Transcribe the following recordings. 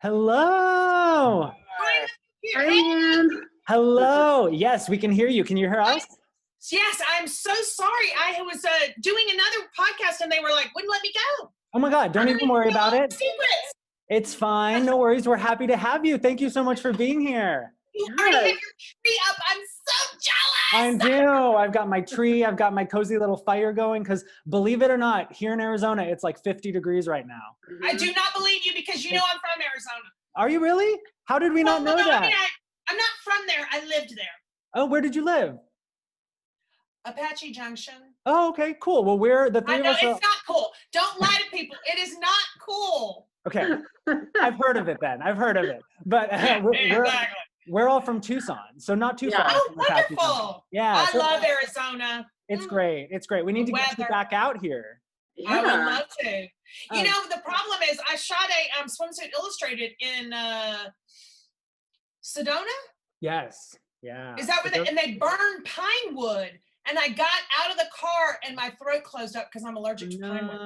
Hello. Hi, LeeAnne. Hello. Yes, we can hear you. Can you hear us? Yes, I'm so sorry. I was doing another podcast and they were like, wouldn't let me go. Oh my God, don't even worry about it. Secrets. It's fine. No worries. We're happy to have you. Thank you so much for being here. You already have your tree up. I'm so jealous. I do. I've got my tree. I've got my cozy little fire going because believe it or not, here in Arizona, it's like 50 degrees right now. I do not believe you because you know I'm from Arizona. Are you really? How did we not know that? I mean, I'm not from there. I lived there. Oh, where did you live? Apache Junction. Oh, okay, cool. Well, we're the three I of know, us. it's not cool. Don't lie to people. It is not cool. Okay, I've heard of it then. I've heard of it. But we're all from Tucson, so not too far. Oh, From Apache Junction. wonderful. Yeah. I love Arizona. It's great. It's great. We need to get you back out here. I would love to. You know, the problem is I shot a swimsuit illustrated in Sedona. Yes. Yeah. Is that where and they burned pine wood, and I got out of the car and my throat closed up because I'm allergic to pine wood.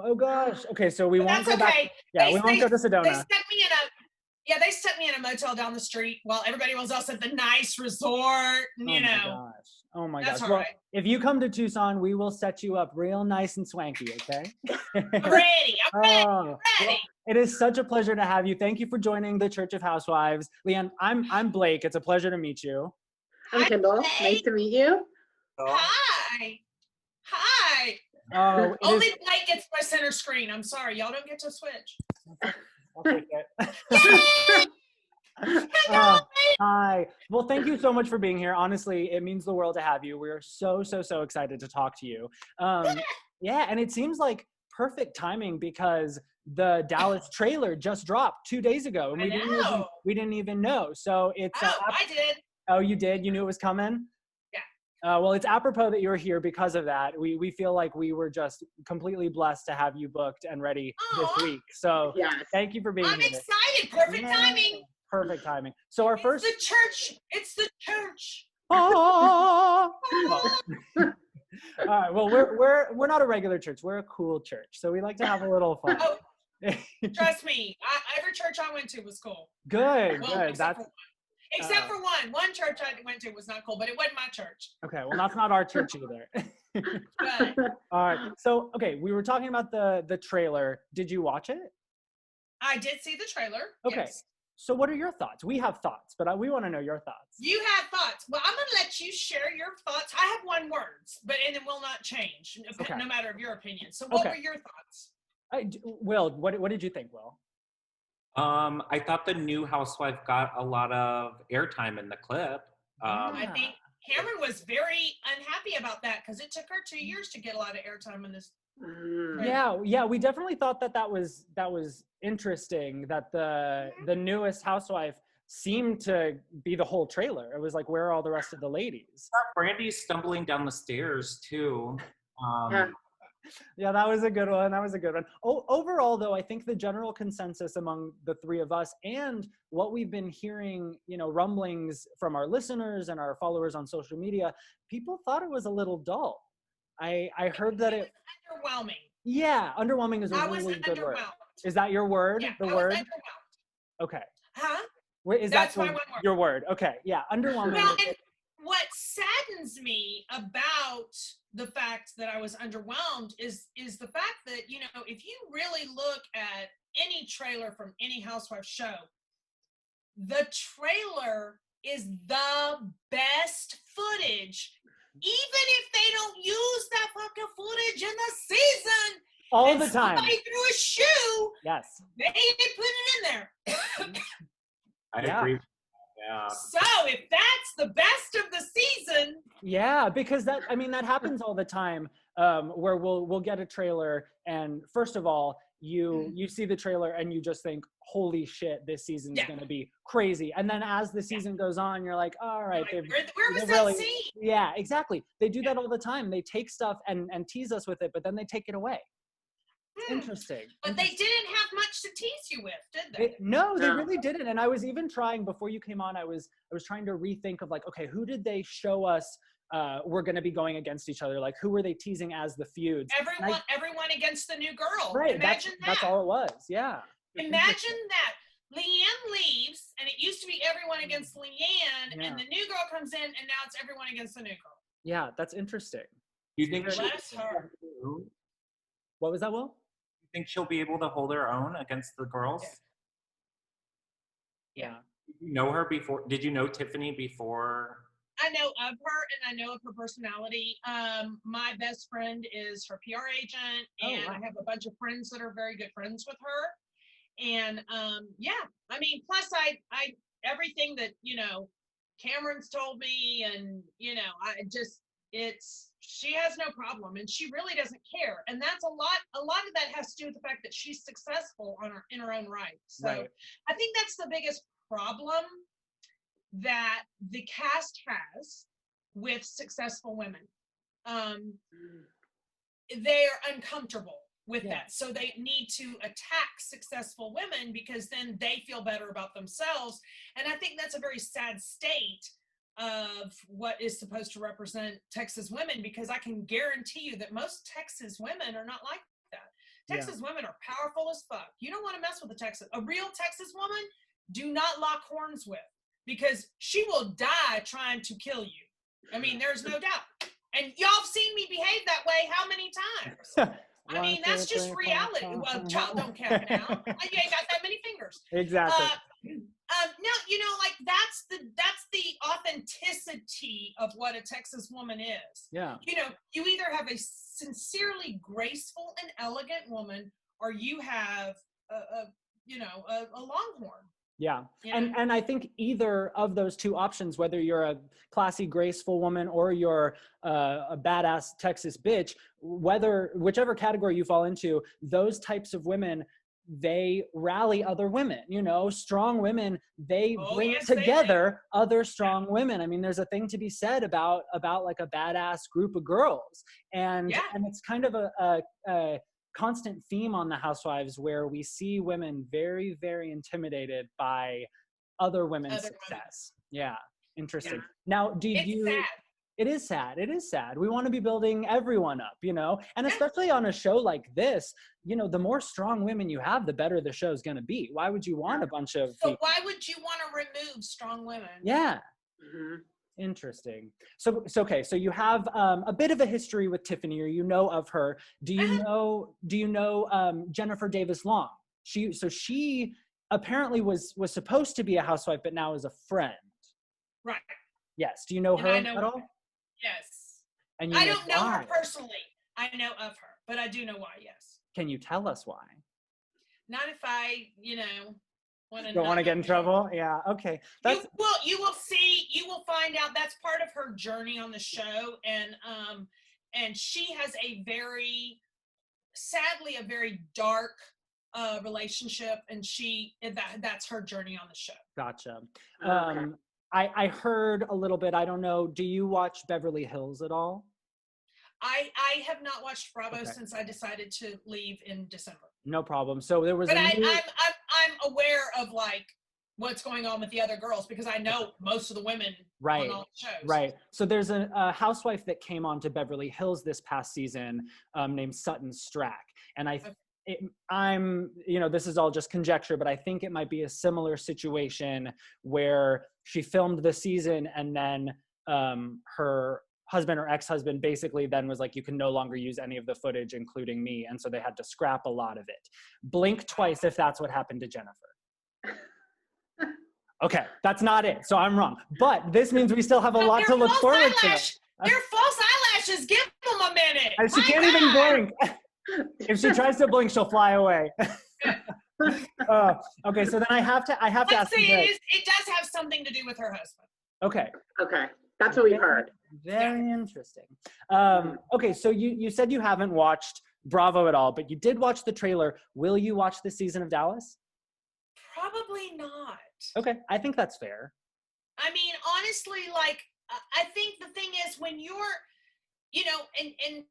Oh gosh. Okay, so we won't go back. Yeah, we won't go to Sedona. They stuck me in a motel down the street while everybody else else at the nice resort. And, you know. Oh my That's gosh. Well, right. If you come to Tucson, we will set you up real nice and swanky, okay? I'm ready. I'm ready. Well, it is such a pleasure to have you. Thank you for joining the Church of Housewives. LeeAnne, I'm Blake. It's a pleasure to meet you. I'm Kendall. Nice to meet you. Hi. Hi. Oh, only Blake gets my center screen. I'm sorry. Y'all don't get to switch. I'll take it. Hi. Well, thank you so much for being here. Honestly, it means the world to have you. We're so excited to talk to you. Yeah, and it seems like perfect timing because the Dallas trailer just dropped 2 days ago, and we didn't even know. So it's. I did. Oh, you did? You knew it was coming? Yeah. Well, it's apropos that you're here because of that. We feel like we were just completely blessed to have you booked and ready this week. So thank you for being here. I'm excited. Perfect timing. Perfect timing. So our first. It's the church. Oh. All right. Well, we're not a regular church. We're a cool church. So we like to have a little fun. Oh, trust me. Every church I went to was cool. Good. Except for one. One church I went to was not cool, but it wasn't my church. Okay. Well, that's not our church either. Good. All right. So, okay, we were talking about the trailer. Did you watch it? I did see the trailer. Okay. Yes. So what are your thoughts? We have thoughts, but we want to know your thoughts. You have thoughts. Well, I'm going to let you share your thoughts. I have one words, and it will not change, no matter of your opinion. So what were your thoughts? Will, what did you think, Will? I thought the new housewife got a lot of airtime in the clip. I think Cameron was very unhappy about that because it took her 2 years to get a lot of airtime in this. Yeah, we definitely thought that was interesting that the newest housewife seemed to be the whole trailer. It was like, where are all the rest of the ladies? Brandy's stumbling down the stairs too. Yeah, that was a good one. Overall, though, I think the general consensus among the three of us and what we've been hearing, rumblings from our listeners and our followers on social media, people thought it was a little dull. I heard that it underwhelming. Yeah, underwhelming is a really good word. Is that your word? Yeah, the word? Okay. Huh? That's your word? Okay. Yeah, underwhelming. Well, and what saddens me about the fact that I was underwhelmed is the fact that, if you really look at any trailer from any housewife show, the trailer is the best footage. Even if they don't use that fucking footage in the season, all the time. Somebody threw a shoe. Yes. They didn't put it in there. I agree. Yeah. So if that's the best of the season. Yeah, because that happens all the time, where we'll get a trailer and first of all, you see the trailer and you just think, holy shit, this season's going to be crazy. And then as the season goes on, you're like, all right. Where was that scene? Yeah, exactly. They do that all the time. They take stuff and tease us with it, but then they take it away. Interesting. But they didn't have much to tease you with, did they? No, they really didn't. And I was even trying, before you came on, I was trying to rethink of like, okay, who did they show us we're going to be going against each other? Like, who were they teasing as the feuds? Everyone against the new girl. Right. Imagine that's all it was. Yeah. Imagine that. LeeAnne leaves, and it used to be everyone against LeeAnne, Yeah. and the new girl comes in, and now it's everyone against the new girl. Yeah, that's interesting. Do you think Bless her. What was that, Will? You think she'll be able to hold her own against the girls? Yeah. Did you know her before? Did you know Tiffany before? I know of her, and I know of her personality. My best friend is her PR agent, and wow. I have a bunch of friends that are very good friends with her. And yeah, I mean, plus I everything that, you know, Cameron's told me, and, you know, she has no problem, and she really doesn't care. And that's a lot of that has to do with the fact that she's successful in her own right. So Right. I think that's the biggest problem that the cast has with successful women. They're uncomfortable with that. So they need to attack successful women because then they feel better about themselves. And I think that's a very sad state of what is supposed to represent Texas women, because I can guarantee you that most Texas women are not like that. Texas women are powerful as fuck. You don't want to mess with a real Texas woman. Do not lock horns with, because she will die trying to kill you. I mean, there's no doubt. And y'all have seen me behave that way how many times? I mean, that's just reality. Well, child, don't count now. You ain't got that many fingers. Exactly. No, you know, like that's the authenticity of what a Texas woman is. Yeah. You know, you either have a sincerely graceful and elegant woman, or you have a longhorn. Yeah. You know? And I think either of those two options, whether you're a classy, graceful woman or you're a badass Texas bitch, whichever category you fall into, those types of women, they rally other women, you know, strong women, they bring together other strong women. I mean, there's a thing to be said about like a badass group of girls. And it's kind of a constant theme on the Housewives where we see women very, very intimidated by other women's success. Yeah. Interesting. Now, sad. It is sad. It is sad. We want to be building everyone up, you know, and especially on a show like this, you know, the more strong women you have, the better the show's going to be. Why would you want a bunch of... So why would you want to remove strong women? Yeah. Mm-hmm. Interesting. So okay. So you have a bit of a history with Tiffany, or you know of her. Do you know Jennifer Davis Long? She apparently was supposed to be a housewife, but now is a friend. Right. Yes. Do you know her at all? Yes. And I don't know her personally. I know of her, but I do know why. Yes. Can you tell us why? Not if I, don't want to get in trouble. Yeah. Okay. You will find out. That's part of her journey on the show, and she has sadly a very dark relationship, and that's her journey on the show. Gotcha. Okay. I heard a little bit. I don't know. Do you watch Beverly Hills at all? I have not watched Bravo since I decided to leave in December. No problem. So there was. But I'm aware of like what's going on with the other girls, because I know most of the women on all the shows. Right. So there's a housewife that came on to Beverly Hills this past season named Sutton Strack, and I'm, this is all just conjecture, but I think it might be a similar situation where she filmed the season and then her husband or ex-husband basically then was like, you can no longer use any of the footage, including me. And so they had to scrap a lot of it. Blink twice if that's what happened to Jennifer. Okay, that's not it. So I'm wrong. But this means we still have a lot to look forward to. They're false eyelashes. Give them a minute. And she can't even blink. If she tries to blink, she'll fly away. Okay, so then I have to ask you this. It does have something to do with her husband. Okay. Okay, that's what we've heard. Very interesting. Okay, so you said you haven't watched Bravo at all, but you did watch the trailer. Will you watch this season of Dallas? Probably not. Okay, I think that's fair. I mean, honestly, like, I think the thing is when you're, and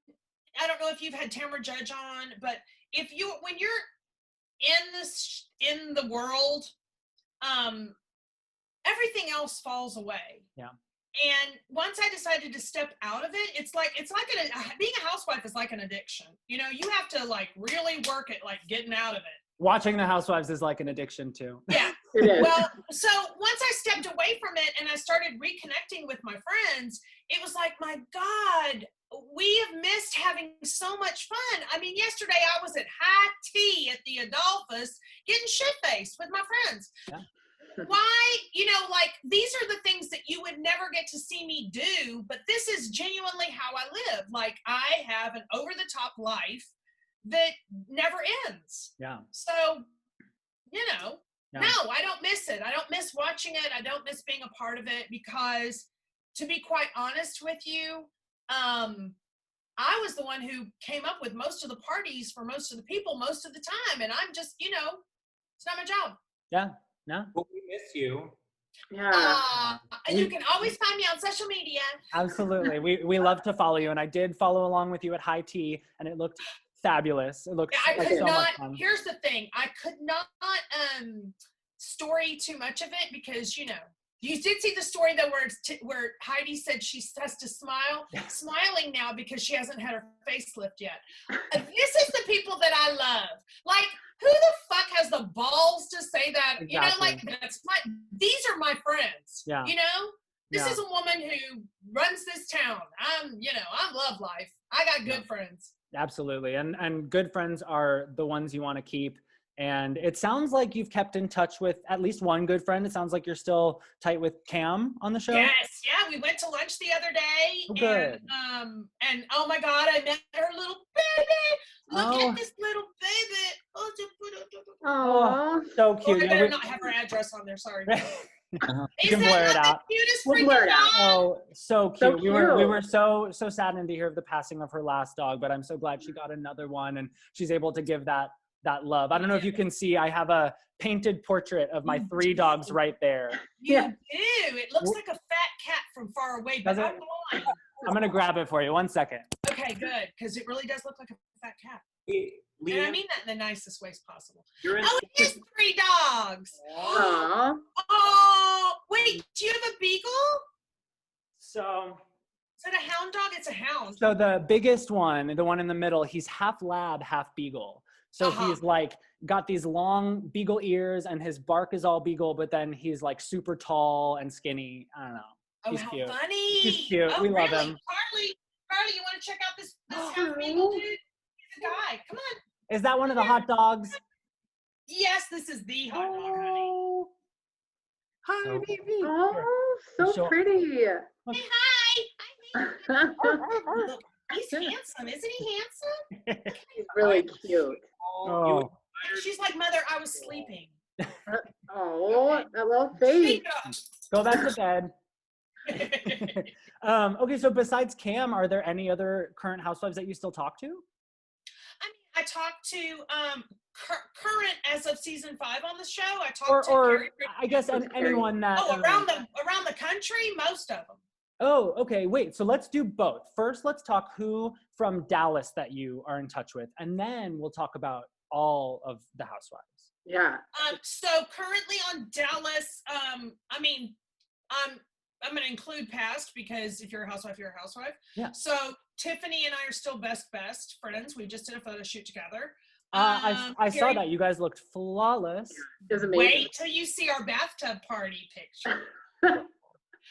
I don't know if you've had Tamara Judge on, but when you're in the world, everything else falls away. Yeah. And once I decided to step out of it, it's like being a housewife is like an addiction. You have to like really work at like getting out of it. Watching the Housewives is like an addiction too. Yeah. It is. Well, so once I stepped away from it and I started reconnecting with my friends, it was like, my God, we have missed having so much fun. I mean, yesterday I was at high tea at the Adolphus getting shit-faced with my friends. Yeah. Why, like, these are the things that you would never get to see me do, but this is genuinely how I live. Like, I have an over-the-top life that never ends. Yeah. So, Yeah. no, I don't miss it. I don't miss watching it. I don't miss being a part of it because, to be quite honest with you, I was the one who came up with most of the parties for most of the people most of the time. And I'm just, it's not my job. Yeah. No. Well, we miss you. Yeah. And you can always find me on social media. Absolutely. We love to follow you, and I did follow along with you at high tea, and it looked fabulous. It looked Yeah, I like could so not. much fun. Here's the thing: I could not story too much of it because you did see the story though where Heidi said she has to smile, smiling now because she hasn't had her facelift yet. This is the people that I love. Like, who the fuck has the balls to say that? Exactly. These are my friends. Yeah. This Yeah. is a woman who runs this town. I love life. I got good friends. Absolutely. And good friends are the ones you want to keep. And it sounds like you've kept in touch with at least one good friend. It sounds like you're still tight with Cam on the show. Yes, yeah, we went to lunch the other day, Oh, good. and oh my God, I met her little baby. Look Oh. at this little baby. Oh, So Oh, cute. I Yeah, better not have her address on there. Sorry. you Is can that blur it not out. the cutest We'll freaking blur it out. dog? Oh, so cute. So We were cute. so saddened to hear of the passing of her last dog, but I'm so glad she got another one and she's able to give that love. I don't know if you can see, I have a painted portrait of my 3 dogs right there. You Yeah. do. It looks like a fat cat from far away, but Does it? I'm blind. I'm gonna grab it for you. 1 second. Okay, good, because it really does look like a fat cat. Hey, And I Leah, mean that in the nicest ways possible. you're in. Oh, it is 3 dogs. Aw. Oh, wait, do you have a beagle? So Is it a hound dog? It's a hound. So the biggest one, the one in the middle, he's half lab, half beagle. So he's like got these long beagle ears and his bark is all beagle, but then he's like super tall and skinny. I don't know. Oh, He's how cute. funny. He's cute. Oh, We love really? him. Carly, you want to check out this half beagle dude? He's a guy. Come on. Is that one of the hot dogs? Yes, this is the hot dog, honey. Oh, hi, So- baby. Oh, so Sure. pretty. Hey, hi. Look, he's handsome. Isn't he handsome? He's really cute. Oh, She's like, Mother, I was sleeping. Oh, that little face. go back to bed. Okay, so besides Cam, are there any other current housewives that you still talk to? I mean, I talked to current as of season 5 on the show. I talked to Or Carrie. I guess anyone that. around the country, most of them. Oh, okay. Wait. So let's do both. First, let's talk who from Dallas that you are in touch with, and then we'll talk about all of the housewives. Yeah. So currently on Dallas, I mean, I'm going to include past because if you're a housewife, you're a housewife. Yeah. So Tiffany and I are still best friends. We just did a photo shoot together. I saw Carrie- that you guys looked flawless. It was amazing. Wait till you see our bathtub party picture.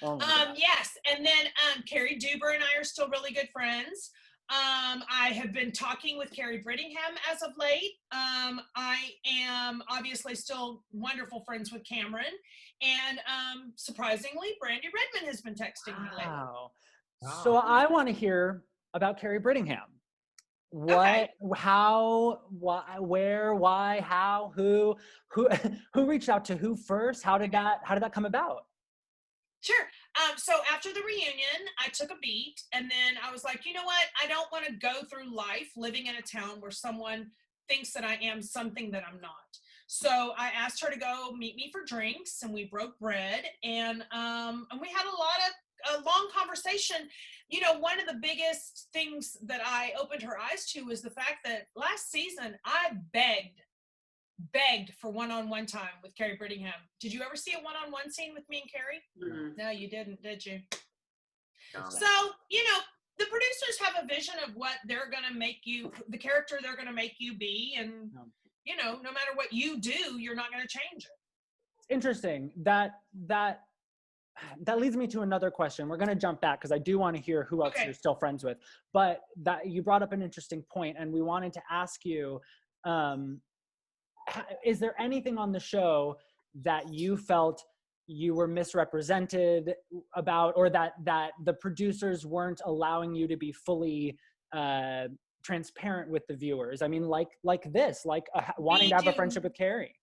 Oh my God. Yes, and then Carrie Duber and I are still really good friends. I have been talking with Carrie Brittingham as of late. I am obviously still wonderful friends with Cameron, and surprisingly, Brandy Redmond has been texting me lately. Wow. So I want to hear about Carrie Brittingham. What, how, why, where, why, how, who reached out to who first? How did that come about? Sure. So after the reunion, I took a beat, and then I was like, you know what? I don't want to go through life living in a town where someone thinks that I am something that I'm not. So I asked her to go meet me for drinks, and we broke bread, and we had a long conversation. You know, one of the biggest things that I opened her eyes to was the fact that last season I begged for one-on-one time with Carrie Brittingham. Did you ever see a one-on-one scene with me and Carrie? Mhm. No, you didn't, did you? No. So, you know, the producers have a vision of what they're going to make you, the character they're going to make you be. And, you know, no matter what you do, you're not going to change it. Interesting. That leads me to another question. We're going to jump back because I do want to hear who else Okay. you're still friends with. But that you brought up an interesting point, and we wanted to ask you, is there anything on the show that you felt you were misrepresented about, or that the producers weren't allowing you to be fully transparent with the viewers? I mean, like this, wanting to have a friendship with Carrie.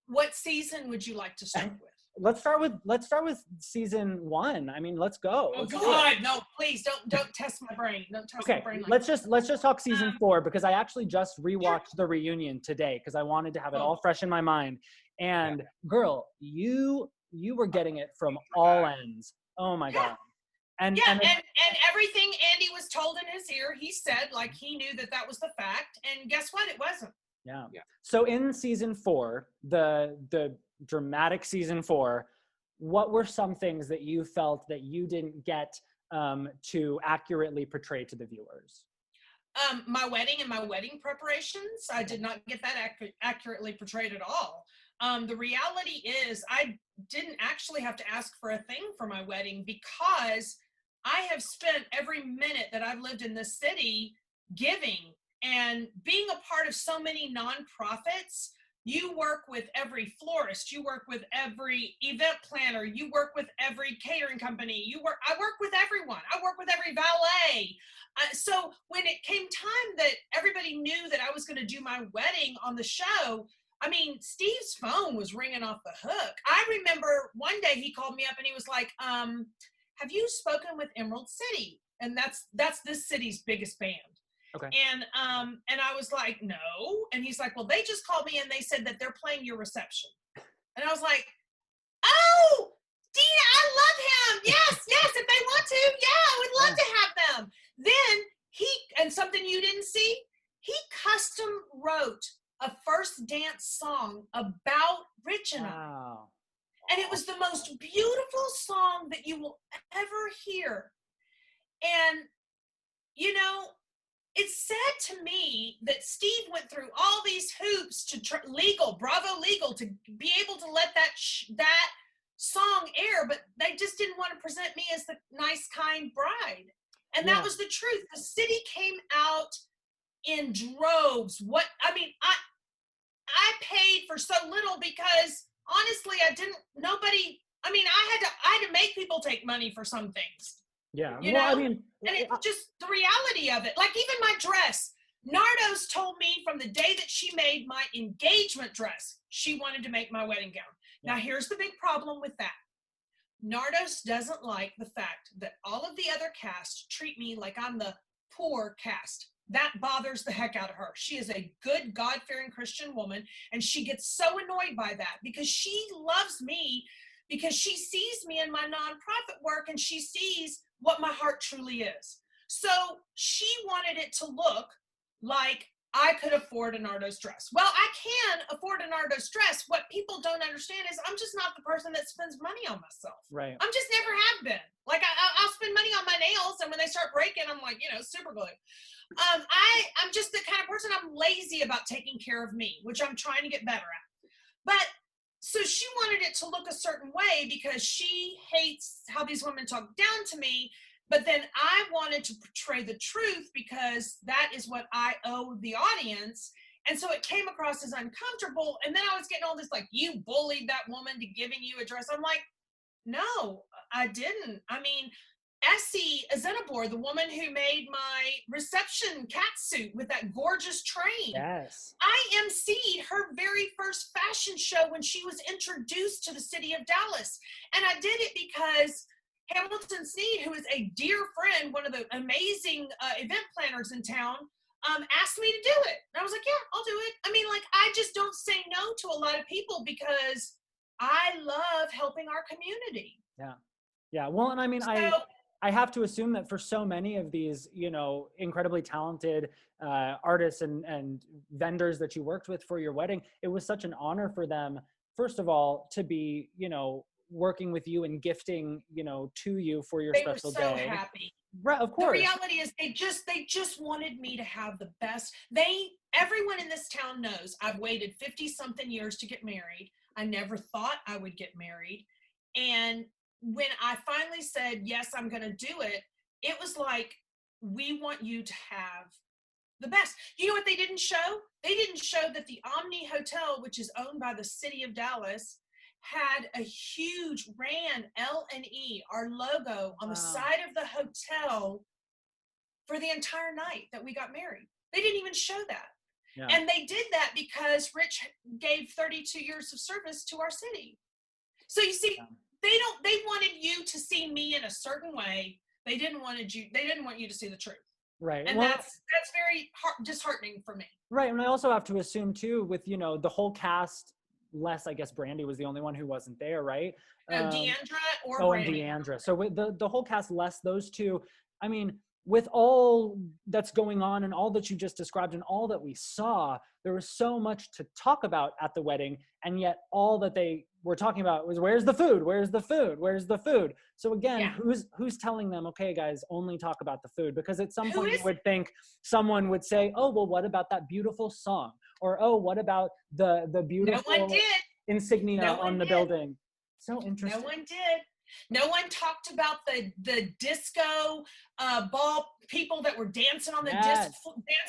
What season would you like to start with? Let's start with season 1. I mean, let's go. Oh Let's do God, it. no! Please don't test my brain. Don't test Okay, my brain. let's just talk season 4, because I actually just rewatched the reunion today because I wanted to have it all fresh in my mind. And girl, you were getting it from all ends. Oh my God. And everything Andy was told in his ear, he said like he knew that was the fact, and guess what? It wasn't. Yeah. So in season 4, the dramatic season 4, what were some things that you felt that you didn't get to accurately portray to the viewers? My wedding and my wedding preparations, I did not get that accurately portrayed at all. The reality is I didn't actually have to ask for a thing for my wedding, because I have spent every minute that I've lived in this city giving and being a part of so many nonprofits. You work with every florist, you work with every event planner, you work with every catering company, I work with everyone. I work with every valet. So when it came time that everybody knew that I was going to do my wedding on the show, I mean, Steve's phone was ringing off the hook. I remember one day he called me up and he was like, have you spoken with Emerald City? And that's this city's biggest band. Okay. And I was like, no. And he's like, well, they just called me and they said that they're playing your reception. And I was like, oh, Dina, I love him. Yes, if they want to. Yeah, I would love to have them. Then and something you didn't see, he custom wrote a first dance song about Rich and I. And it was the most beautiful song that you will ever hear. And, you know, it's sad to me that Steve went through all these hoops to Bravo Legal, to be able to let that song air, but they just didn't want to present me as the nice, kind bride. And that was the truth. The city came out in droves. I paid for so little because honestly, I had to make people take money for some things. Yeah. You know? And it's just the reality of it. Like even my dress, Nardos told me from the day that she made my engagement dress, she wanted to make my wedding gown. Yeah. Now here's the big problem with that. Nardos doesn't like the fact that all of the other cast treat me like I'm the poor cast. That bothers the heck out of her. She is a good, God-fearing Christian woman, and she gets so annoyed by that because she loves me, because she sees me in my nonprofit work and she sees what my heart truly is. So she wanted it to look like I could afford a Nardos dress. Well, I can afford a Nardos dress. What people don't understand is I'm just not the person that spends money on myself. Right. I'm just never have been. Like I'll spend money on my nails, and when they start breaking, I'm like, super glue. I'm just the kind of person, I'm lazy about taking care of me, which I'm trying to get better at. But so she wanted it to look a certain way because she hates how these women talk down to me. But then I wanted to portray the truth because that is what I owe the audience. And so it came across as uncomfortable. And then I was getting all this, like, you bullied that woman to giving you a dress. I'm like, no, I didn't. I mean, Essie Azenabor, the woman who made my reception catsuit with that gorgeous train. Yes. I emceed her very first fashion show when she was introduced to the city of Dallas. And I did it because Hamilton Sneed, who is a dear friend, one of the amazing event planners in town, asked me to do it. And I was like, yeah, I'll do it. I mean, like, I just don't say no to a lot of people because I love helping our community. Yeah. Yeah. Well, and I mean, I have to assume that for so many of these, incredibly talented artists and vendors that you worked with for your wedding, it was such an honor for them, first of all, to be, working with you and gifting, to you for your special day. They were so happy. Right, of The course. reality is they just wanted me to have the best. Everyone in this town knows I've waited 50 something years to get married. I never thought I would get married. And when I finally said, yes, I'm going to do it, it was like, we want you to have the best. You know what they didn't show? They didn't show that the Omni Hotel, which is owned by the city of Dallas, had a huge RAN L&E, our logo, on the side of the hotel for the entire night that we got married. They didn't even show that. Yeah. And they did that because Rich gave 32 years of service to our city. So you see, they wanted you to see me in a certain way. They didn't want you to see the truth. Right. And that's very disheartening for me. Right. And I also have to assume too, with, the whole cast, less, I guess Brandy was the only one who wasn't there, right? No, Deandra or Brandy. And Deandra. So with the whole cast, less those two, I mean, with all that's going on and all that you just described and all that we saw, there was so much to talk about at the wedding. And yet all that they were talking about was, where's the food? Where's the food? Where's the food? So again, who's telling them, okay, guys, only talk about the food? Because at some point you would think someone would say, oh, well, what about that beautiful song? Or, oh, what about the beautiful insignia on the building? So interesting. No one did. No one talked about the disco ball people that were dancing on the dance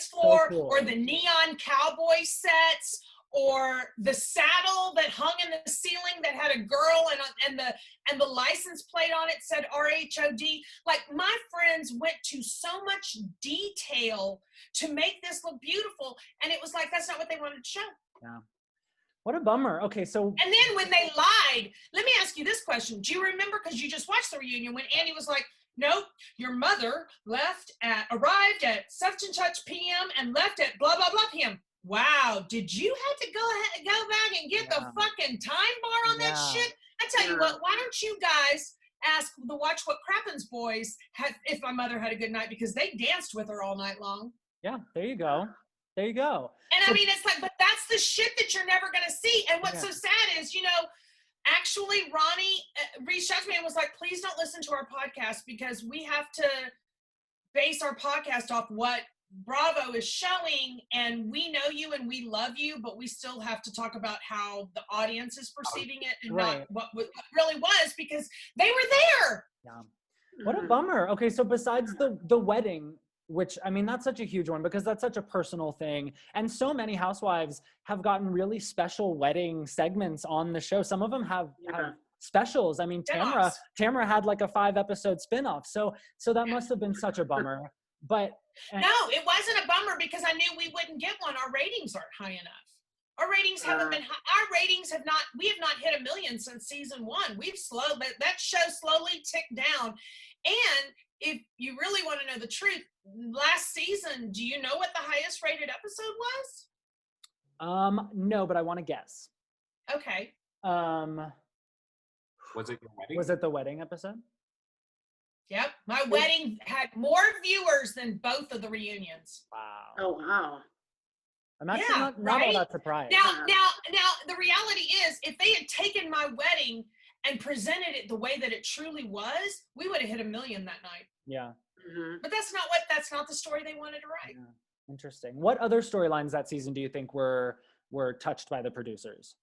floor, so cool. Or the neon cowboy sets, or the saddle that hung in the ceiling that had a girl and the license plate on it said RHOD. Like, my friends went to so much detail to make this look beautiful, and it was like, that's not what they wanted to show. Yeah. What a bummer. Okay, so. And then when they lied, let me ask you this question. Do you remember, because you just watched the reunion, when Andy was like, nope, your mother arrived at such and such PM and left at blah, blah, blah PM. Wow, did you have to go back and get the fucking time bar on that shit? I tell you what, why don't you guys ask the Watch What Crappens boys if my mother had a good night, because they danced with her all night long. Yeah, there you go. There you go. And so, I mean, it's like, but that's the shit that you're never going to see. And what's so sad is, actually Ronnie reached out to me and was like, please don't listen to our podcast, because we have to base our podcast off what Bravo is showing, and we know you and we love you, but we still have to talk about how the audience is perceiving it and not what really was, because they were there. Yeah. What a bummer. Okay, so besides the wedding, which, I mean, that's such a huge one because that's such a personal thing. And so many housewives have gotten really special wedding segments on the show. Some of them have specials. I mean, Tamara had like a 5-episode spinoff. So that must have been such a bummer. But no, it wasn't a bummer, because I knew we wouldn't get one. Our ratings aren't high enough. Our ratings haven't been high. Our ratings we have not hit 1 million since season 1. That show slowly ticked down. And if you really want to know the truth, last season, do you know what the highest rated episode was? No, but I want to guess. Okay. Was it your wedding? Was it the wedding episode? Yep. My wedding had more viewers than both of the reunions. Wow. Oh, wow. I'm actually not all that surprised. Now, the reality is, if they had taken my wedding and presented it the way that it truly was, we would have hit 1 million that night. Yeah. Mm-hmm. But that's not the story they wanted to write. Yeah. Interesting. What other storylines that season do you think were touched by the producers?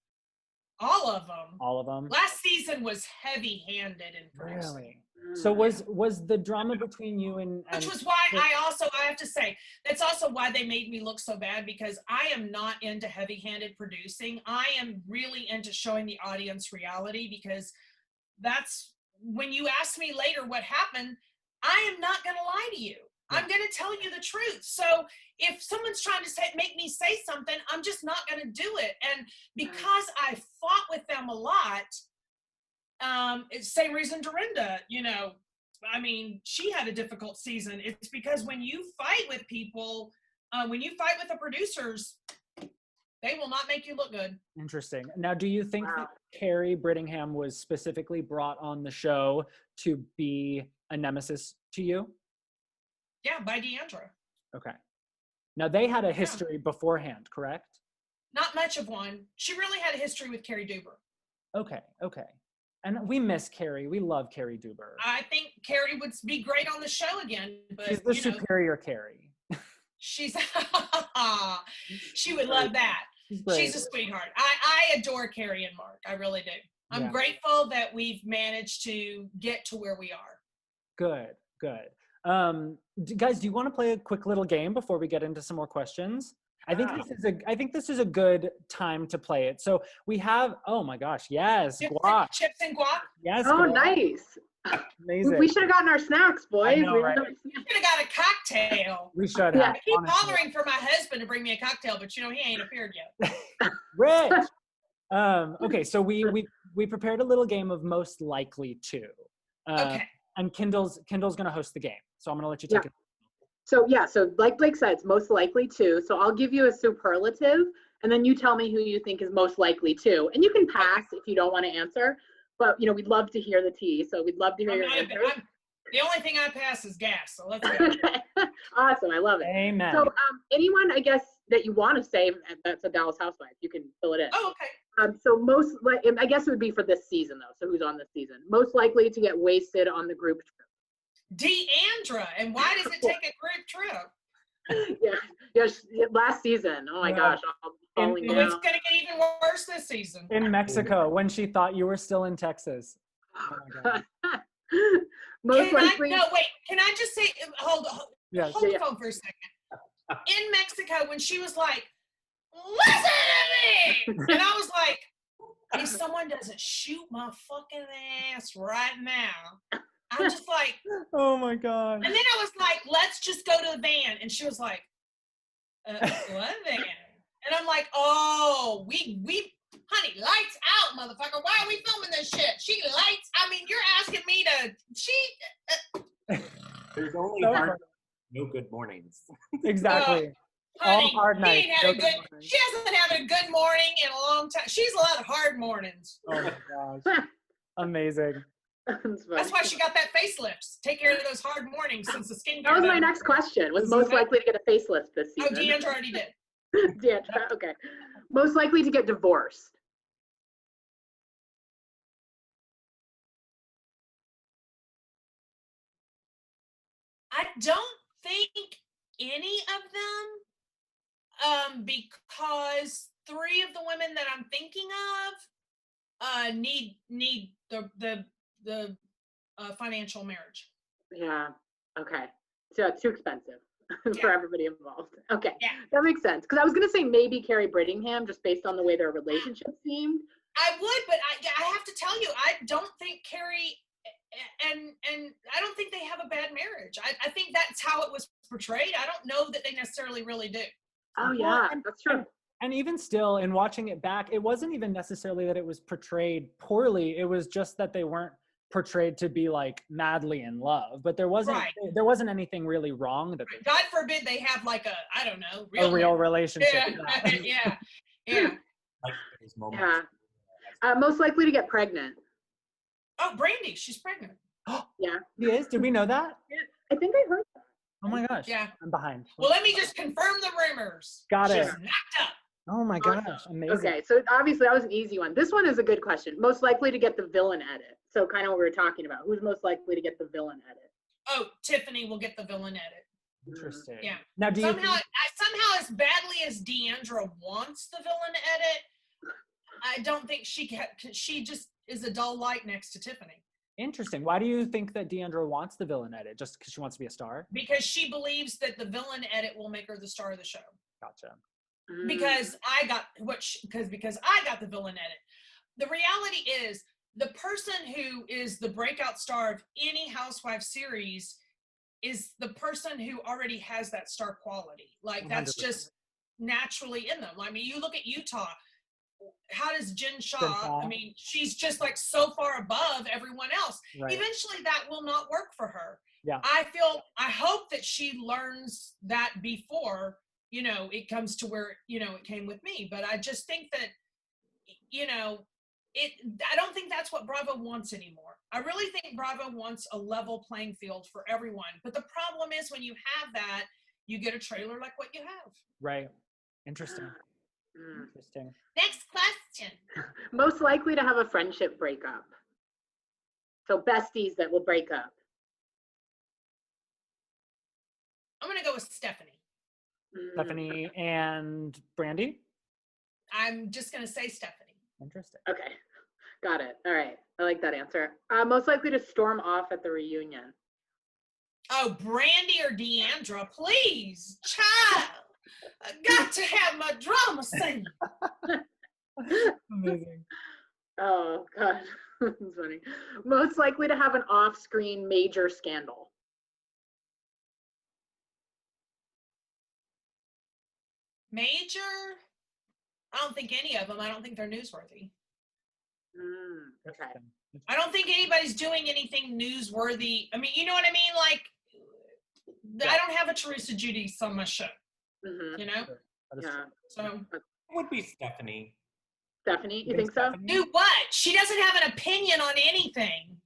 All of them. All of them? Last season was heavy-handed in producing. Really? So was the drama between you and which was why I have to say, that's also why they made me look so bad, because I am not into heavy-handed producing. I am really into showing the audience reality, because that's when you ask me later what happened, I am not going to lie to you. I'm going to tell you the truth. So if someone's trying to make me say something, I'm just not going to do it. And because I fought with them a lot, it's same reason Dorinda, I mean, she had a difficult season. It's because when you fight with people, when you fight with the producers, they will not make you look good. Interesting. Now, do you think that Carrie Brittingham was specifically brought on the show to be a nemesis to you? Yeah, by Deandra. Okay. Now, they had a history beforehand, correct? Not much of one. She really had a history with Carrie Duber. Okay. And we miss Carrie. We love Carrie Duber. I think Carrie would be great on the show again, but She's the superior Carrie. she's she would love that. She's a sweetheart. I adore Carrie and Mark. I really do. I'm grateful that we've managed to get to where we are. Good. Guys, do you want to play a quick little game before we get into some more questions? I think this is a good time to play it. So we have, oh my gosh, yes, guac. Chips and guac? Yes. Oh, guac. nice. Amazing. We should have gotten our snacks, boys. I know, right? We should have got a cocktail. We should have. Yeah. I keep hollering for my husband to bring me a cocktail, but he ain't appeared yet. Rich. Okay, so we prepared a little game of most likely to. Okay. And Kendall's gonna host the game, so I'm gonna let you take it. So like Blake said, it's most likely to. So I'll give you a superlative, and then you tell me who you think is most likely to. And you can pass if you don't want to answer, but we'd love to hear the tea. So we'd love to hear your answer. The only thing I pass is gas, so let's go. Okay. Awesome, I love it. Amen. So anyone, I guess, that you want to say that's a Dallas Housewife, you can fill it in. Oh, okay. So I guess it would be for this season though. So who's on this season? Most likely to get wasted on the group trip. Deandra, and why does it take a group trip? Last season. Oh my gosh, I'm falling down. It's gonna get even worse this season. In Mexico, when she thought you were still in Texas. Oh my God. Can I just say, hold Yes. the phone for a second. In Mexico, when she was like, listen to me! And I was like, if someone doesn't shoot my fucking ass right now, I'm just like, oh my God. And then I was like, let's just go to the van. And she was like, what van? And I'm like, oh, we honey, lights out, motherfucker. Why are we filming this shit? She lights. I mean, you're asking me to. There's only no good mornings. Exactly. Honey, all hard nights. She hasn't had a good morning in a long time. She's a lot of hard mornings. Oh my gosh. Amazing. That's why she got that facelift. Take care of those hard mornings since the skin. That was my next question. Was most likely to get a facelift this season? Oh, Deandra already did. Deandra, okay. Most likely to get divorced. I don't think any of them, because 3 of the women that I'm thinking of, need the financial marriage. Yeah. Okay. So too expensive for everybody involved. Okay. Yeah. That makes sense. Because I was gonna say maybe Carrie Brittingham, just based on the way their relationship seemed. I would, but I have to tell you, I don't think Carrie and I don't think they have a bad marriage. I think that's how it was portrayed. I don't know that they necessarily really do. Oh yeah, that's true. And even still, in watching it back, it wasn't even necessarily that it was portrayed poorly. It was just that they weren't portrayed to be like madly in love. But there wasn't anything really wrong. That God forbid they have like a real relationship. Yeah. Most likely to get pregnant. Oh, Brandy, she's pregnant. Yeah. She is? Did we know that? Yeah, I think I heard that. Oh my gosh. Yeah. I'm behind. Well, let me just confirm the rumors. Got it. She's knocked up. Oh my gosh. Amazing. Okay, so obviously that was an easy one. This one is a good question. Most likely to get the villain edit. So kind of what we were talking about. Who's most likely to get the villain edit? Oh, Tiffany will get the villain edit. Interesting. Yeah. Now, somehow as badly as Deandra wants the villain edit, I don't think she just is a dull light next to Tiffany. Interesting. Why do you think that Deandra wants the villain edit? Just because she wants to be a star? Because she believes that the villain edit will make her the star of the show. Gotcha. Because I got because I got the villain edit. The reality is the person who is the breakout star of any Housewife series is the person who already has that star quality. Like that's 100%. just naturally in them. I mean, you look at Utah. How does Jen Shaw? I mean, she's just like so far above everyone else. Right. Eventually that will not work for her. Yeah. I hope that she learns that before, it comes to where, it came with me. But I just think that, I don't think that's what Bravo wants anymore. I really think Bravo wants a level playing field for everyone. But the problem is when you have that, you get a trailer like what you have. Right. Interesting. Interesting. Next question. Most likely to have a friendship breakup. So besties that will break up. I'm gonna go with Stephanie. Stephanie and Brandy. I'm just gonna say Stephanie. Interesting. Okay, got it. All right, I like that answer. Most likely to storm off at the reunion. Oh, Brandy or Deandra, please, child. I got to have my drama scene. Amazing. Oh God, that's funny. Most likely to have an off-screen major scandal. Major? I don't think any of them. I don't think they're newsworthy. Okay. I don't think anybody's doing anything newsworthy. I mean, you know what I mean? Like, I don't have a Teresa Judice on my show. You know? Yeah. So It would be Stephanie. Stephanie, you think so? do what? She doesn't have an opinion on anything.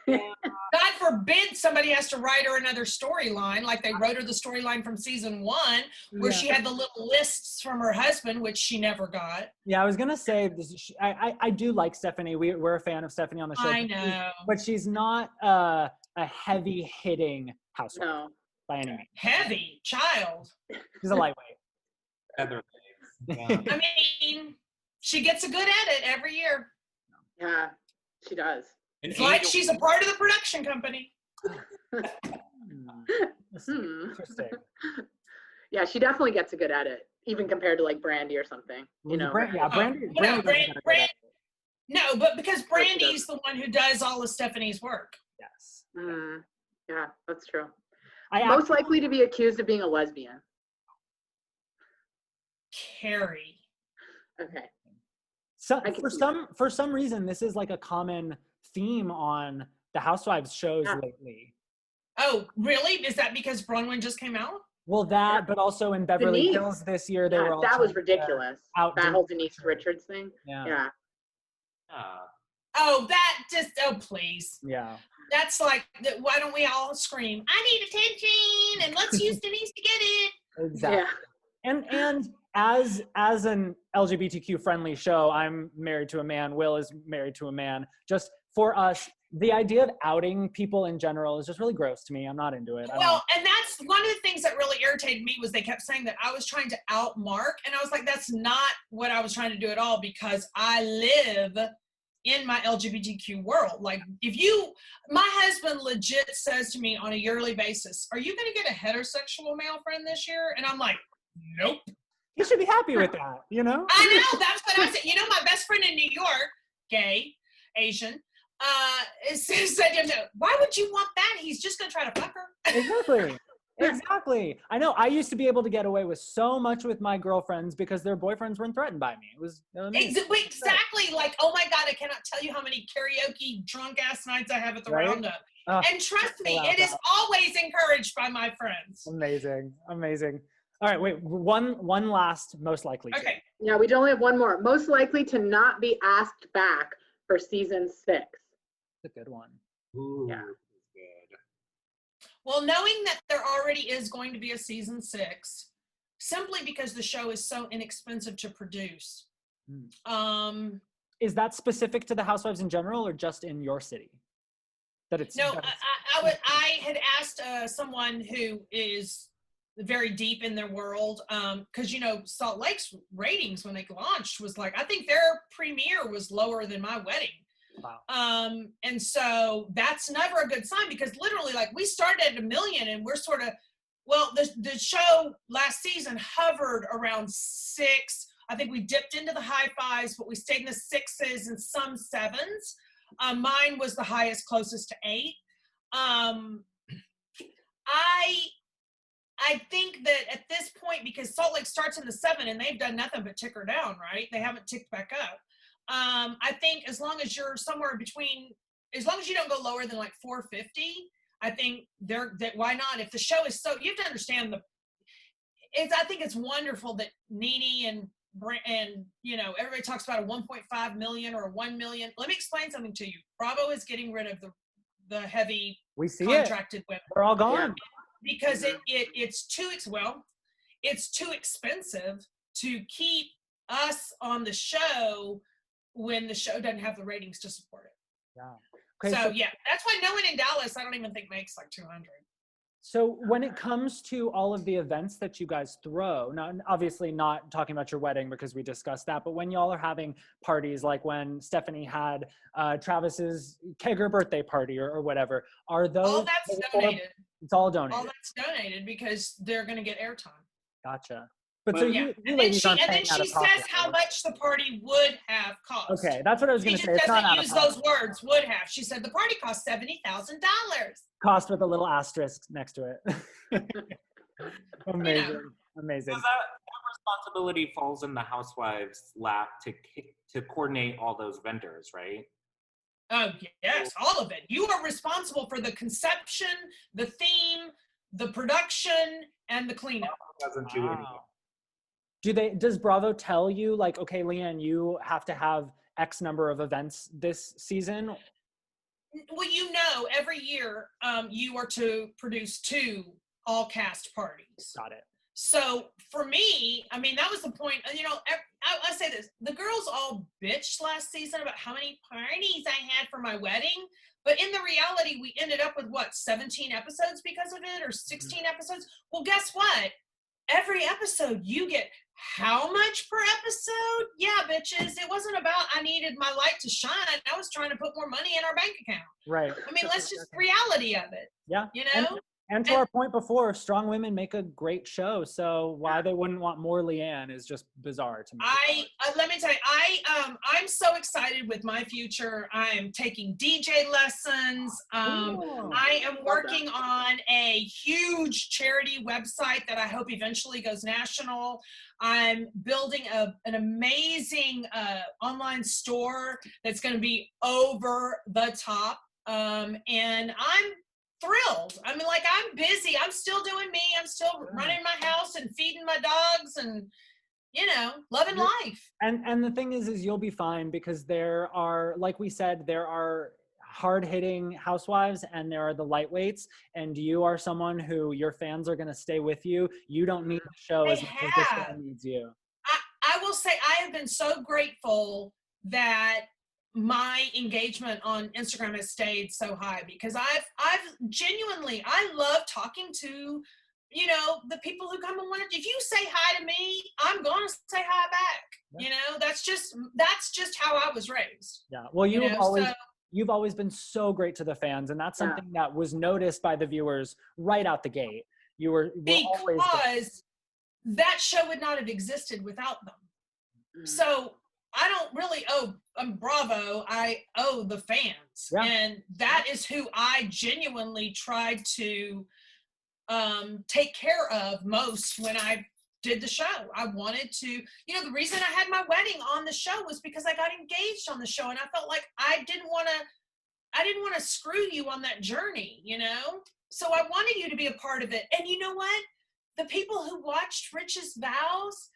God forbid somebody has to write her another storyline, like they wrote her the storyline from season 1, where she had the little lists from her husband, which she never got. Yeah, I was gonna say this. I do like Stephanie. We're a fan of Stephanie on the show. I know, but she's not a heavy hitting housewife by any means. heavy child. She's a lightweight. Feather legs. Yeah. I mean, she gets a good edit every year. Yeah, she does. It's like she's a part of the production company. Interesting. Yeah, she definitely gets a good edit, even compared to like Brandy or something. You know. Brandy. No, but because Brandy's the one who does all of Stephanie's work. Yes. Yeah, that's true. I Most likely to be accused of being a lesbian. Carrie. Okay. So for some reason, this is like a common theme on the Housewives shows lately. Oh, really? Is that because Bronwyn just came out? Well, that, but also in Beverly Hills this year, they were all that was ridiculous. That whole Denise Richards thing. Yeah. Oh, that just, please. Yeah. That's like, why don't we all scream, I need attention, and let's use Denise to get it. Exactly. Yeah. And as an LGBTQ friendly show, I'm married to a man, Will is married to a man. Just for us, the idea of outing people in general is just really gross to me. I'm not into it. Well, and that's one of the things that really irritated me was they kept saying that I was trying to out Mark. And I was like, that's not what I was trying to do at all, because I live in my LGBTQ world. Like my husband legit says to me on a yearly basis, are you going to get a heterosexual male friend this year? And I'm like, nope. You should be happy with that, you know? I know, that's what I said. You know, my best friend in New York, gay, Asian, said to him, why would you want that? He's just going to try to fuck her. Exactly. I know. I used to be able to get away with so much with my girlfriends because their boyfriends weren't threatened by me. It was amazing. Exactly. Like, oh my God, I cannot tell you how many karaoke drunk ass nights I have at the Roundup. And trust me, it is always encouraged by my friends. Amazing. All right, wait, one last most likely. Okay. Yeah, we only have one more. Most likely to not be asked back for season 6. That's a good one. Ooh, yeah. Good. Well, knowing that there already is going to be a season 6, simply because the show is so inexpensive to produce. Is that specific to the Housewives in general, or just in your city? I had asked someone who is very deep in their world, because Salt Lake's ratings when they launched was like, I think their premiere was lower than my wedding. Wow. And so that's never a good sign, because literally, like, we started at 1 million and we're sort of, well, the show last season hovered around 6. I think we dipped into the high 5s, but we stayed in the 6s and some 7s. Mine was the highest, closest to 8. I think that at this point, because Salt Lake starts in the 7 and they've done nothing but tick her down, right? They haven't ticked back up. I think as long as you're somewhere between, as long as you don't go lower than like 450, I think why not? If the show is so, you have to understand I think it's wonderful that Nene and everybody talks about a 1.5 million or a 1 million. Let me explain something to you. Bravo is getting rid of the heavy contracted women. They're all gone. Because it's too expensive to keep us on the show when the show doesn't have the ratings to support it. Yeah. Okay, So yeah, that's why no one in Dallas, I don't even think makes like 200. so when it comes to all of the events that you guys throw, now obviously not talking about your wedding because we discussed that, but when y'all are having parties, like when Stephanie had Travis's kegger birthday party or whatever, are those? All that's donated. It's all donated. All that's donated because they're going to get airtime. Gotcha. But so Yeah, you and then ladies she aren't and then paying out she of pocket, says how right? much the party would have cost. Okay, that's what I was She going to just say. It's not doesn't out of use pocket. those words. Would have. She said the party cost $70,000. Cost with a little asterisk next to it. Amazing, You know. amazing. So that responsibility falls in the housewives' lap to coordinate all those vendors, right? Oh yes, all of it. You are responsible for the conception, the theme, the production, and the cleanup. Doesn't do anything. Wow. Does Bravo tell you, like, okay, LeeAnne, you have to have X number of events this season? Well, every year you are to produce 2 all cast parties. Got it. So for me, I mean, that was the point. I say this: the girls all bitched last season about how many parties I had for my wedding, but in the reality, we ended up with 17 episodes because of it, or 16 episodes. Well, guess what? Every episode you get how much per episode? Yeah, bitches. It wasn't about I needed my light to shine. I was trying to put more money in our bank account. Right. I mean, let's just reality of it. Yeah. You know? And to our point before, strong women make a great show. So why they wouldn't want more LeeAnne is just bizarre to me. Let me tell you, I'm so excited with my future. I am taking DJ lessons. I am working on a huge charity website that I hope eventually goes national. I'm building an amazing online store that's going to be over the top. And I'm thrilled. I mean, like, I'm busy. I'm still doing me. I'm still running my house and feeding my dogs and, loving life. And the thing is you'll be fine, because there are, like we said, there are hard-hitting housewives and there are the lightweights, and you are someone who your fans are going to stay with you. You don't need the show as much as the show needs you. I will say I have been so grateful that my engagement on Instagram has stayed so high, because I've genuinely, I love talking to, the people who come and want to. If you say hi to me, I'm going to say hi back. Yeah. That's just how I was raised. Yeah. Well, you've always been so great to the fans, and that's something that was noticed by the viewers right out the gate. You were always, because that show would not have existed without them. Mm. So I don't really owe Bravo. I owe the fans. Yeah. And that is who I genuinely tried to take care of most when I did the show. I wanted to, the reason I had my wedding on the show was because I got engaged on the show, and I felt like I didn't want to screw you on that journey, So I wanted you to be a part of it. And you know what? The people who watched Rich's Vows,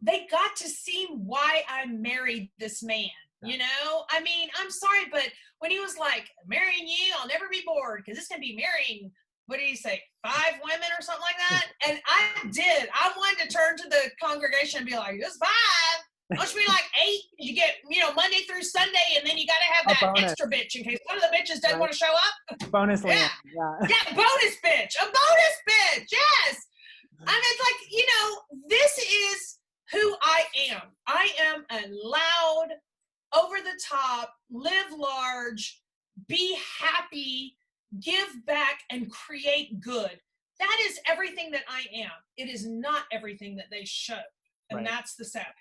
they got to see why I married this man. I mean, I'm sorry, but when he was like, marrying you, I'll never be bored, because it's going to be marrying, what did he say, 5 women or something like that? And I wanted to turn to the congregation and be like, it's 5. Don't you be like 8? You get, Monday through Sunday, and then you got to have that extra bitch in case one of the bitches doesn't want to show up. Bonus land. Yeah, bonus bitch. A bonus bitch. Yes. I mean, it's like, this is who I am. I am a loud, over the top, live large, be happy, give back, and create good. That is everything that I am. It is not everything that they show. And that's the sad part.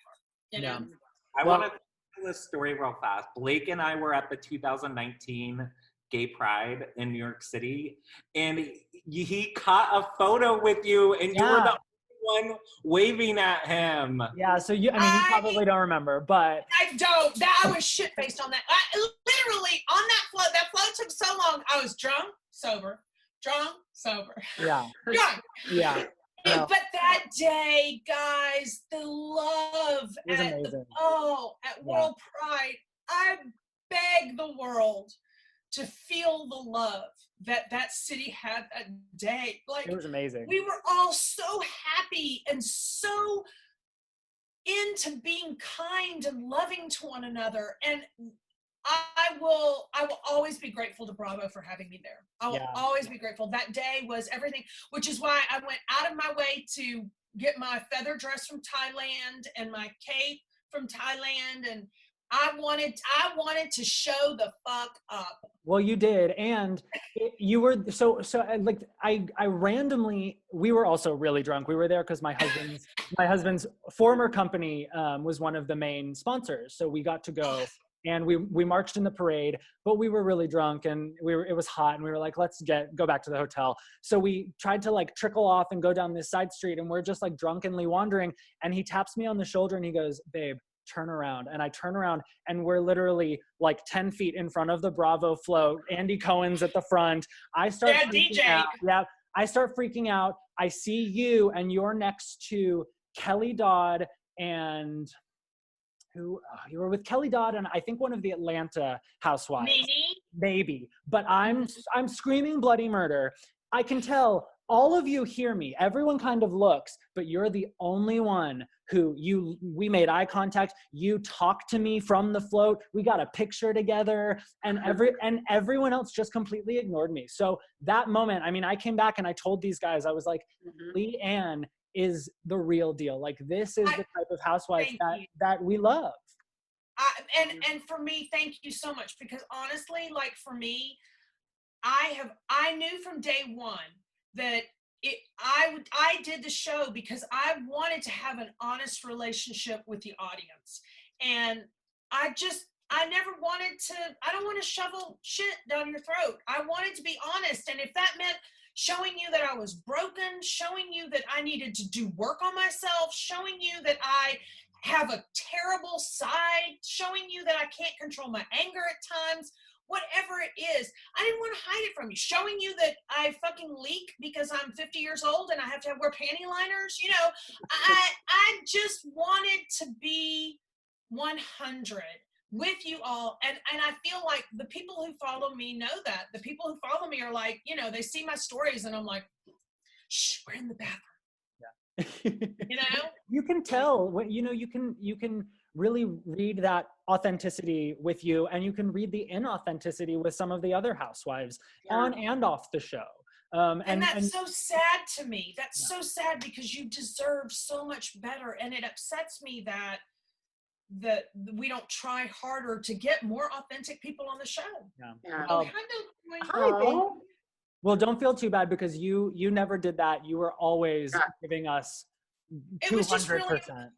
I want to tell this story real fast. Blake and I were at the 2019 Gay Pride in New York City, and he caught a photo with you, and you were the only one waving at him. Yeah, so you probably don't remember, but I don't. I was shit-faced on that. Literally on that float took so long. I was drunk, sober. Yeah. Drunk. Yeah. No. But that day, guys, the love at World Pride, I beg the world to feel the love that city had that day. Like, it was amazing. We were all so happy and so into being kind and loving to one another. And I will always be grateful to Bravo for having me there. I will always be grateful. That day was everything, which is why I went out of my way to get my feather dress from Thailand and my cape from Thailand, and I wanted to show the fuck up. Well, you did, and you were so like I randomly, we were also really drunk. We were there because my husband's former company was one of the main sponsors, so we got to go. And we marched in the parade, but we were really drunk and it was hot and we were like, let's go back to the hotel. So we tried to like trickle off and go down this side street, and we're just like drunkenly wandering. And he taps me on the shoulder and he goes, babe, turn around. And I turn around and we're literally like 10 feet in front of the Bravo float. Andy Cohen's at the front. I start freaking out. Yeah, I start freaking out. I see you and you're next to Kelly Dodd and you were with Kelly Dodd and I think one of the Atlanta housewives. Maybe. But I'm screaming bloody murder. I can tell all of you hear me. Everyone kind of looks, but you're the only one who we made eye contact. You talked to me from the float. We got a picture together, and everyone else just completely ignored me. So that moment, I mean, I came back and I told these guys, I was like, LeeAnne is the real deal. Like, this is the type of housewife that we love. And for me, thank you so much, because honestly, like for me, I knew from day one that I did the show because I wanted to have an honest relationship with the audience. And I don't want to shovel shit down your throat. I wanted to be honest. And if that meant showing you that I was broken, showing you that I needed to do work on myself, showing you that I have a terrible side, showing you that I can't control my anger at times, whatever it is, I didn't want to hide it from you. Showing you that I fucking leak because I'm 50 years old and I have to wear panty liners, you know, I just wanted to be 100 with you all. And I feel like the people who follow me know that. The people who follow me are like, you know, they see my stories and I'm like, shh, we're in the bathroom. Yeah. You know? You can tell when, you know, you can really read that authenticity with you, and you can read the inauthenticity with some of the other housewives on and off the show. And that's so sad to me. That's so sad, because you deserve so much better. And it upsets me that we don't try harder to get more authentic people on the show. Well, don't feel too bad, because you never did that. You were always giving us 200%.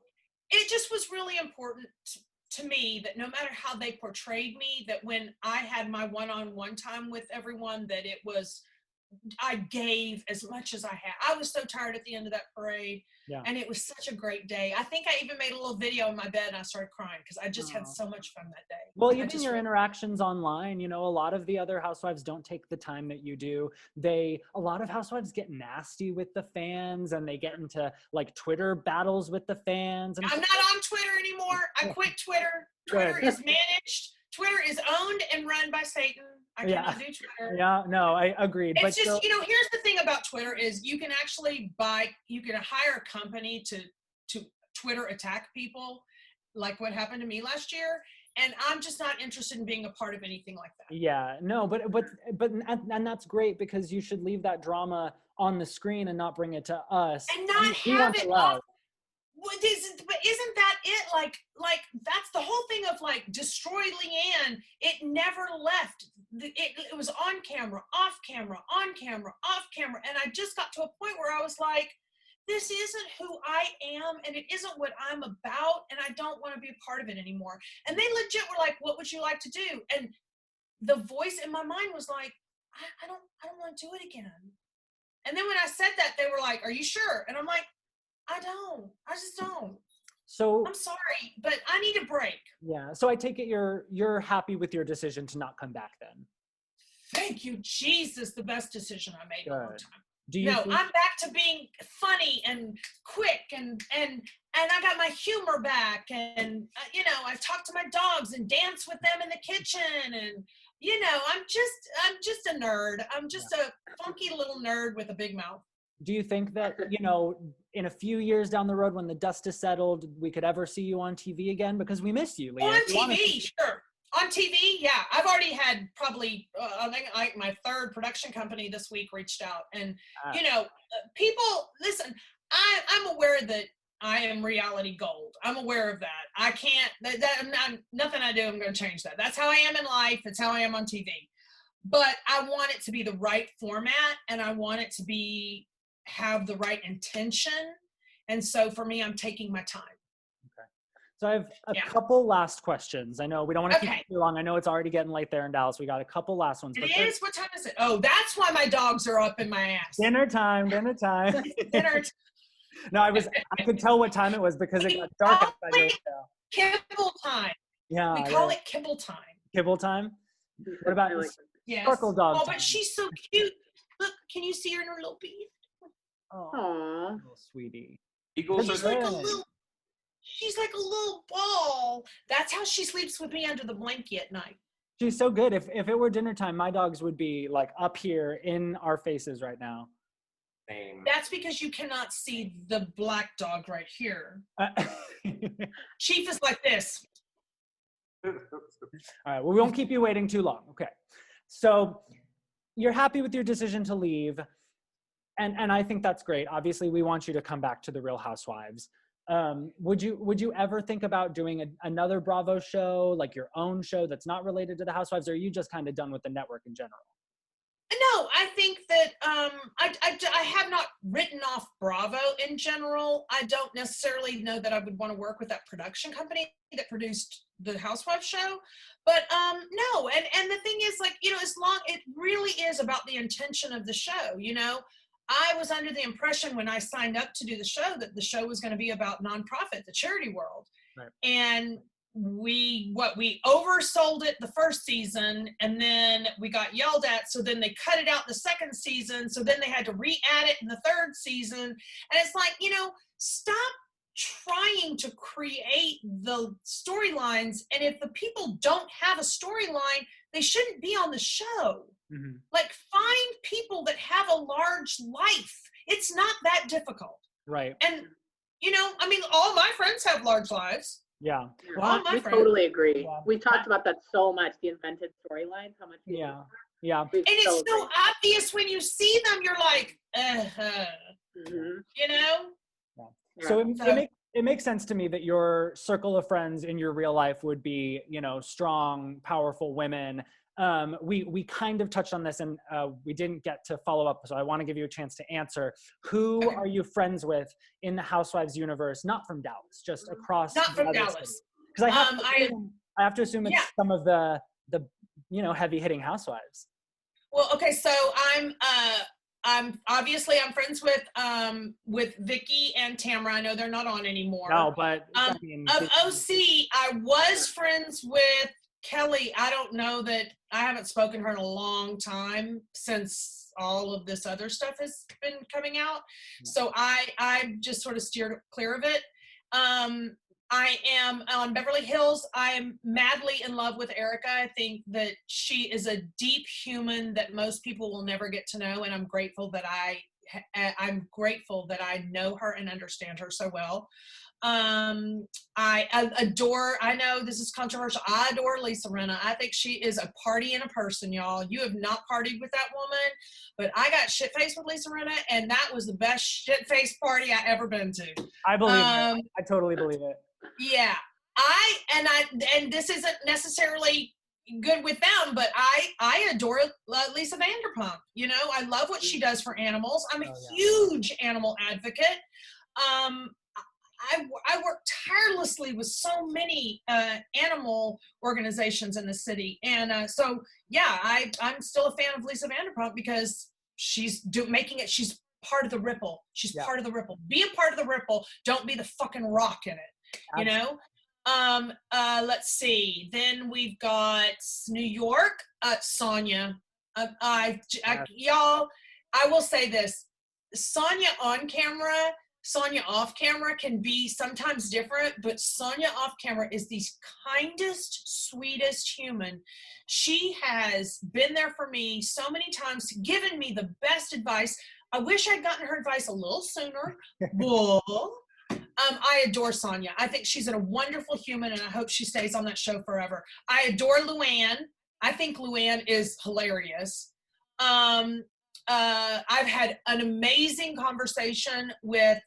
It just was really important to me that no matter how they portrayed me, that when I had my one-on-one time with everyone, that I gave as much as I had. I was so tired at the end of that parade, and it was such a great day. I think I even made a little video in my bed and I started crying because I just had so much fun that day. Well, even your interactions online, you know, a lot of the other housewives don't take the time that you do. A lot of housewives get nasty with the fans, and they get into like Twitter battles with the fans. And I'm not on Twitter anymore. I quit Twitter. Twitter is managed. Twitter is owned and run by Satan. I cannot do Twitter. Yeah, no, I agreed. It's just, you know, here's the thing about Twitter is you can actually hire a company to Twitter attack people, like what happened to me last year. And I'm just not interested in being a part of anything like that. Yeah, no, but and that's great, because you should leave that drama on the screen and not bring it to us. And not have it off. But isn't that it? Like that's the whole thing of like destroy LeeAnne. It never left. It was on camera, off camera, on camera, off camera. And I just got to a point where I was like, this isn't who I am, and it isn't what I'm about, and I don't want to be a part of it anymore. And they legit were like, what would you like to do? And the voice in my mind was like, I don't want to do it again. And then when I said that, they were like, are you sure? And I'm like, I just don't. So I'm sorry, but I need a break. Yeah. So I take it you're happy with your decision to not come back then. Thank you, Jesus. The best decision I made in a long time. I'm back to being funny and quick, and I got my humor back, and you know, I talk to my dogs and dance with them in the kitchen, and you know, I'm just a nerd. I'm just a funky little nerd with a big mouth. Do you think that, you know, in a few years down the road, when the dust is settled, we could ever see you on TV again? Because we miss you, LeeAnne. On TV, sure. On TV, yeah. I've already had probably, I think like my third production company this week reached out. And, you know, people, listen, I'm aware that I am reality gold. I'm aware of that. I can't, nothing I do, I'm going to change that. That's how I am in life. It's how I am on TV. But I want it to be the right format, and I want it to have the right intention. And so for me, I'm taking my time. So I have a couple last questions. I know we don't want to keep it too long. I know it's already getting late there in Dallas. We got a couple last ones. It is? What time is it? Oh, that's why my dogs are up in my ass. Dinner time. Dinner time. No, I could tell what time it was because it got dark outside your window. Kibble time. Yeah. We call it kibble time. Kibble time? What about sparkle dog time? Oh, but she's so cute. Look, can you see her in her little bead? Oh, little sweetie. She's like a little ball. That's how she sleeps with me under the blanket at night. She's so good. If it were dinner time, my dogs would be like up here in our faces right now. Same. That's because you cannot see the black dog right here. Chief is like this. All right. Well, we won't keep you waiting too long. Okay. So you're happy with your decision to leave. And I think that's great. Obviously, we want you to come back to the Real Housewives. Would you ever think about doing another Bravo show, like your own show that's not related to the Housewives, or are you just kind of done with the network in general? No, I think that I have not written off Bravo in general. I don't necessarily know that I would want to work with that production company that produced the Housewives show. But no, and the thing is, like, you know, it really is about the intention of the show, you know. I was under the impression when I signed up to do the show that the show was going to be about nonprofit, the charity world. Right. And we oversold it the first season, and then we got yelled at. So then they cut it out the second season. So then they had to re-add it in the third season. And it's like, you know, stop trying to create the storylines. And if the people don't have a storyline, they shouldn't be on the show. Mm-hmm. Like, find people that have a large life. It's not that difficult. Right. And, you know, I mean, all my friends have large lives. Yeah. Well, I totally agree. Yeah. We've talked about that so much, the invented storylines, how much. Yeah. And it's so obvious when you see them, you're like, mm-hmm. You know? Yeah. So it makes sense to me that your circle of friends in your real life would be, you know, strong, powerful women. We kind of touched on this, and we didn't get to follow up, so I want to give you a chance to answer. Who are you friends with in the Housewives universe? Not from Dallas, just across. Not from Dallas. Because I have to assume it's some of the you know, heavy hitting Housewives. Well, okay, so I'm obviously friends with Vicky and Tamara. I know they're not on anymore. No, but of OC, I was friends with Kelly. I don't know that I haven't spoken to her in a long time since all of this other stuff has been coming out. So I just sort of steered clear of it. I am on Beverly Hills. I'm madly in love with Erica. I think that she is a deep human that most people will never get to know. And I'm grateful that I know her and understand her so well. I adore, I know this is controversial, I adore Lisa Rinna. I think she is a party in a person, y'all. You have not partied with that woman, but I got shit-faced with Lisa Rinna, and that was the best shit-faced party I ever been to. I believe it. I totally believe it. Yeah. And this isn't necessarily good with them, but I adore Lisa Vanderpump. You know, I love what she does for animals. I'm a huge animal advocate. I work tirelessly with so many animal organizations in the city. And so, yeah, I'm still a fan of Lisa Vanderpump because she's making it, she's part of the ripple. She's part of the ripple. Be a part of the ripple. Don't be the fucking rock in it, you know? Let's see. Then we've got New York, Sonia. Y'all, I will say this. Sonia on camera, Sonia off camera can be sometimes different, but Sonia off camera is the kindest, sweetest human. She has been there for me so many times, given me the best advice. I wish I'd gotten her advice a little sooner. I adore Sonia. I think she's a wonderful human, and I hope she stays on that show forever. I adore LeeAnne. I think LeeAnne is hilarious. I've had an amazing conversation with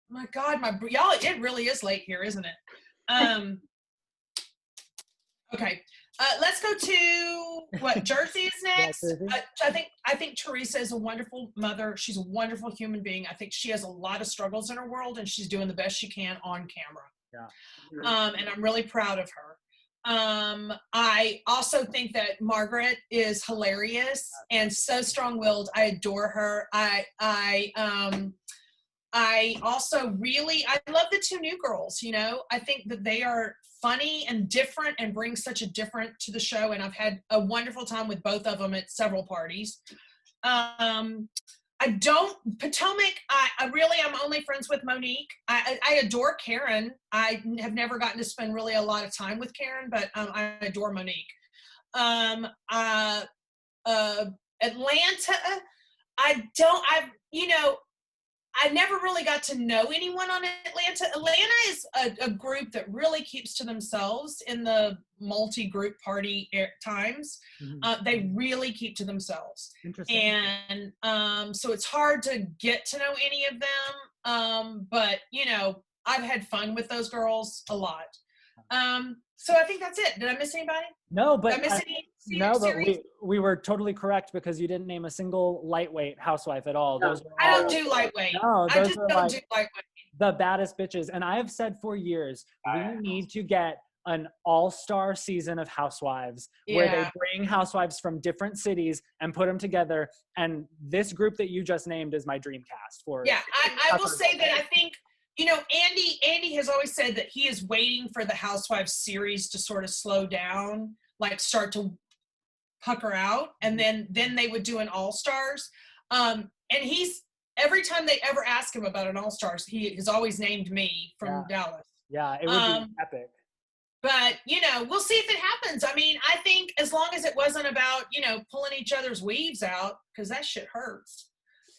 my God, y'all, it really is late here, isn't it? Okay. Let's go to what Jersey is next. I think Teresa is a wonderful mother. She's a wonderful human being. I think she has a lot of struggles in her world, and she's doing the best she can on camera. Yeah. And I'm really proud of her. I also think that Margaret is hilarious and so strong-willed. I adore her. I also I love the two new girls, you know. I think that they are funny and different and bring such a different to the show. And I've had a wonderful time with both of them at several parties. Potomac, I'm only friends with Monique. I adore Karen. I have never gotten to spend really a lot of time with Karen, but I adore Monique. Atlanta, I never really got to know anyone on Atlanta. Atlanta is a group that really keeps to themselves in the multi-group party times. Mm-hmm. They really keep to themselves. Interesting. And so it's hard to get to know any of them. But, you know, I've had fun with those girls a lot. So I think that's it. Did I miss anybody? No, but Did I miss any no, but series? we were totally correct because you didn't name a single lightweight housewife at all. No, Those are I all, don't do lightweight. no, I those just are don't like do lightweight. the baddest bitches. And I have said for years, we need to get an all-star season of Housewives where they bring housewives from different cities and put them together. And this group that you just named is my dream cast for. Yeah, I will say that I think, you know, Andy has always said that he is waiting for the Housewives series to sort of slow down, like start to pucker out, and then they would do an All-Stars. And every time they ever ask him about an All-Stars, he has always named me from Dallas. Yeah, it would be epic. But, you know, we'll see if it happens. I mean, I think as long as it wasn't about, you know, pulling each other's weaves out, because that shit hurts.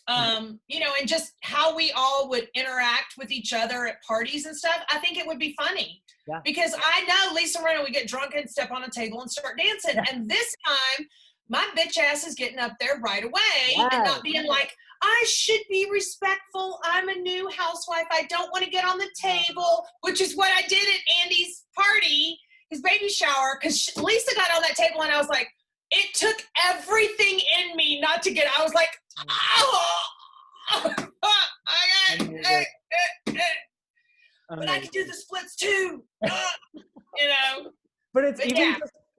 You know, and just how we all would interact with each other at parties and stuff, I think it would be funny. Yeah. Because I know Lisa Rinna would get drunk and step on a table and start dancing. Yeah. And this time, my bitch ass is getting up there right away and not being like, I should be respectful. I'm a new housewife. I don't want to get on the table, which is what I did at Andy's party, his baby shower, because Lisa got on that table and I was like, it took everything in me not to get, I was like, but I can do the splits too, you know. But it's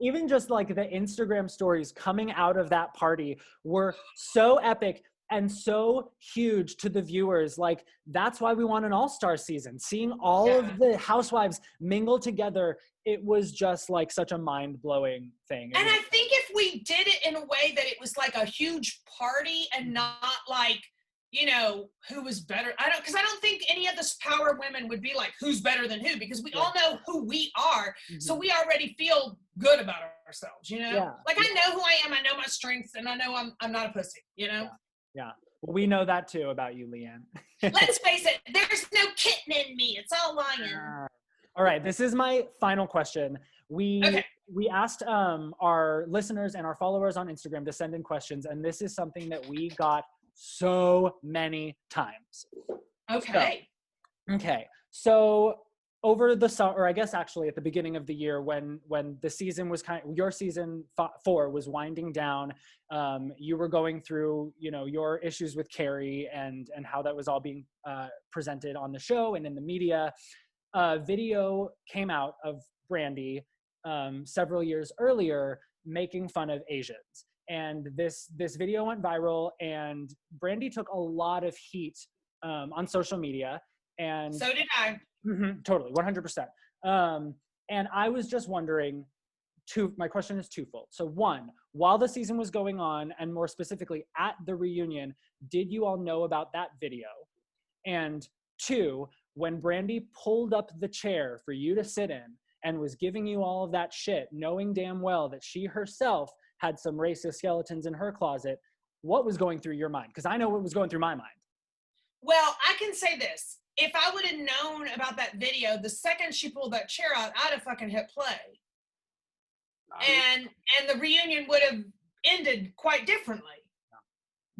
even just like the Instagram stories coming out of that party were so epic and so huge to the viewers. Like, that's why we want an all-star season. Seeing all of the housewives mingle together, it was just like such a mind-blowing thing. And I think if we did it in a way that it was like a huge party and not like, you know, who was better. Because I don't think any of the power women would be like, who's better than who? Because we all know who we are. Mm-hmm. So we already feel good about ourselves, you know? Yeah. Like, I know who I am. I know my strengths, and I know I'm not a pussy, you know? Yeah. Well, we know that too about you, LeeAnne. Let's face it, there's no kitten in me. It's all lying. All right, this is my final question. We asked our listeners and our followers on Instagram to send in questions, and this is something that we got so many times. So over the summer, or I guess actually at the beginning of the year, when the season was your season 4 was winding down, you were going through, you know, your issues with Carrie and how that was all being presented on the show and in the media. A video came out of Brandy several years earlier making fun of Asians. And this video went viral, and Brandy took a lot of heat on social media. And so did I. Totally, 100%. And I was just wondering, my question is twofold. So one, while the season was going on, and more specifically at the reunion, did you all know about that video? And two, when Brandy pulled up the chair for you to sit in and was giving you all of that shit, knowing damn well that she herself had some racist skeletons in her closet, what was going through your mind? Because I know what was going through my mind. Well, I can say this. If I would have known about that video, the second she pulled that chair out, I'd have fucking hit play. And the reunion would have ended quite differently.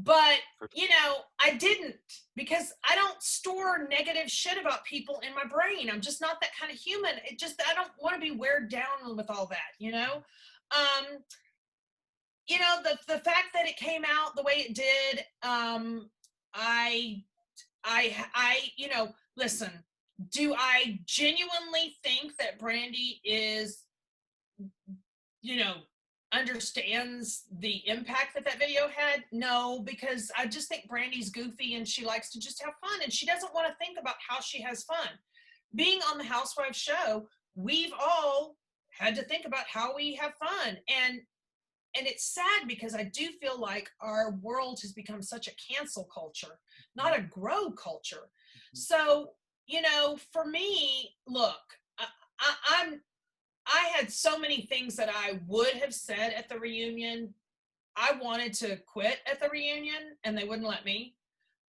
But, you know, I didn't, because I don't store negative shit about people in my brain. I'm just not that kind of human. I don't want to be weighed down with all that, you know? You know, the fact that it came out the way it did, you know, listen, do I genuinely think that Brandy is, you know, understands the impact that video had? No, because I just think Brandy's goofy and she likes to just have fun, and she doesn't want to think about how she has fun. Being on the Housewives show, we've all had to think about how we have fun, and it's sad because I do feel like our world has become such a cancel culture, not a grow culture. So, you know, for me, look, I had so many things that I would have said at the reunion. I wanted to quit at the reunion and they wouldn't let me.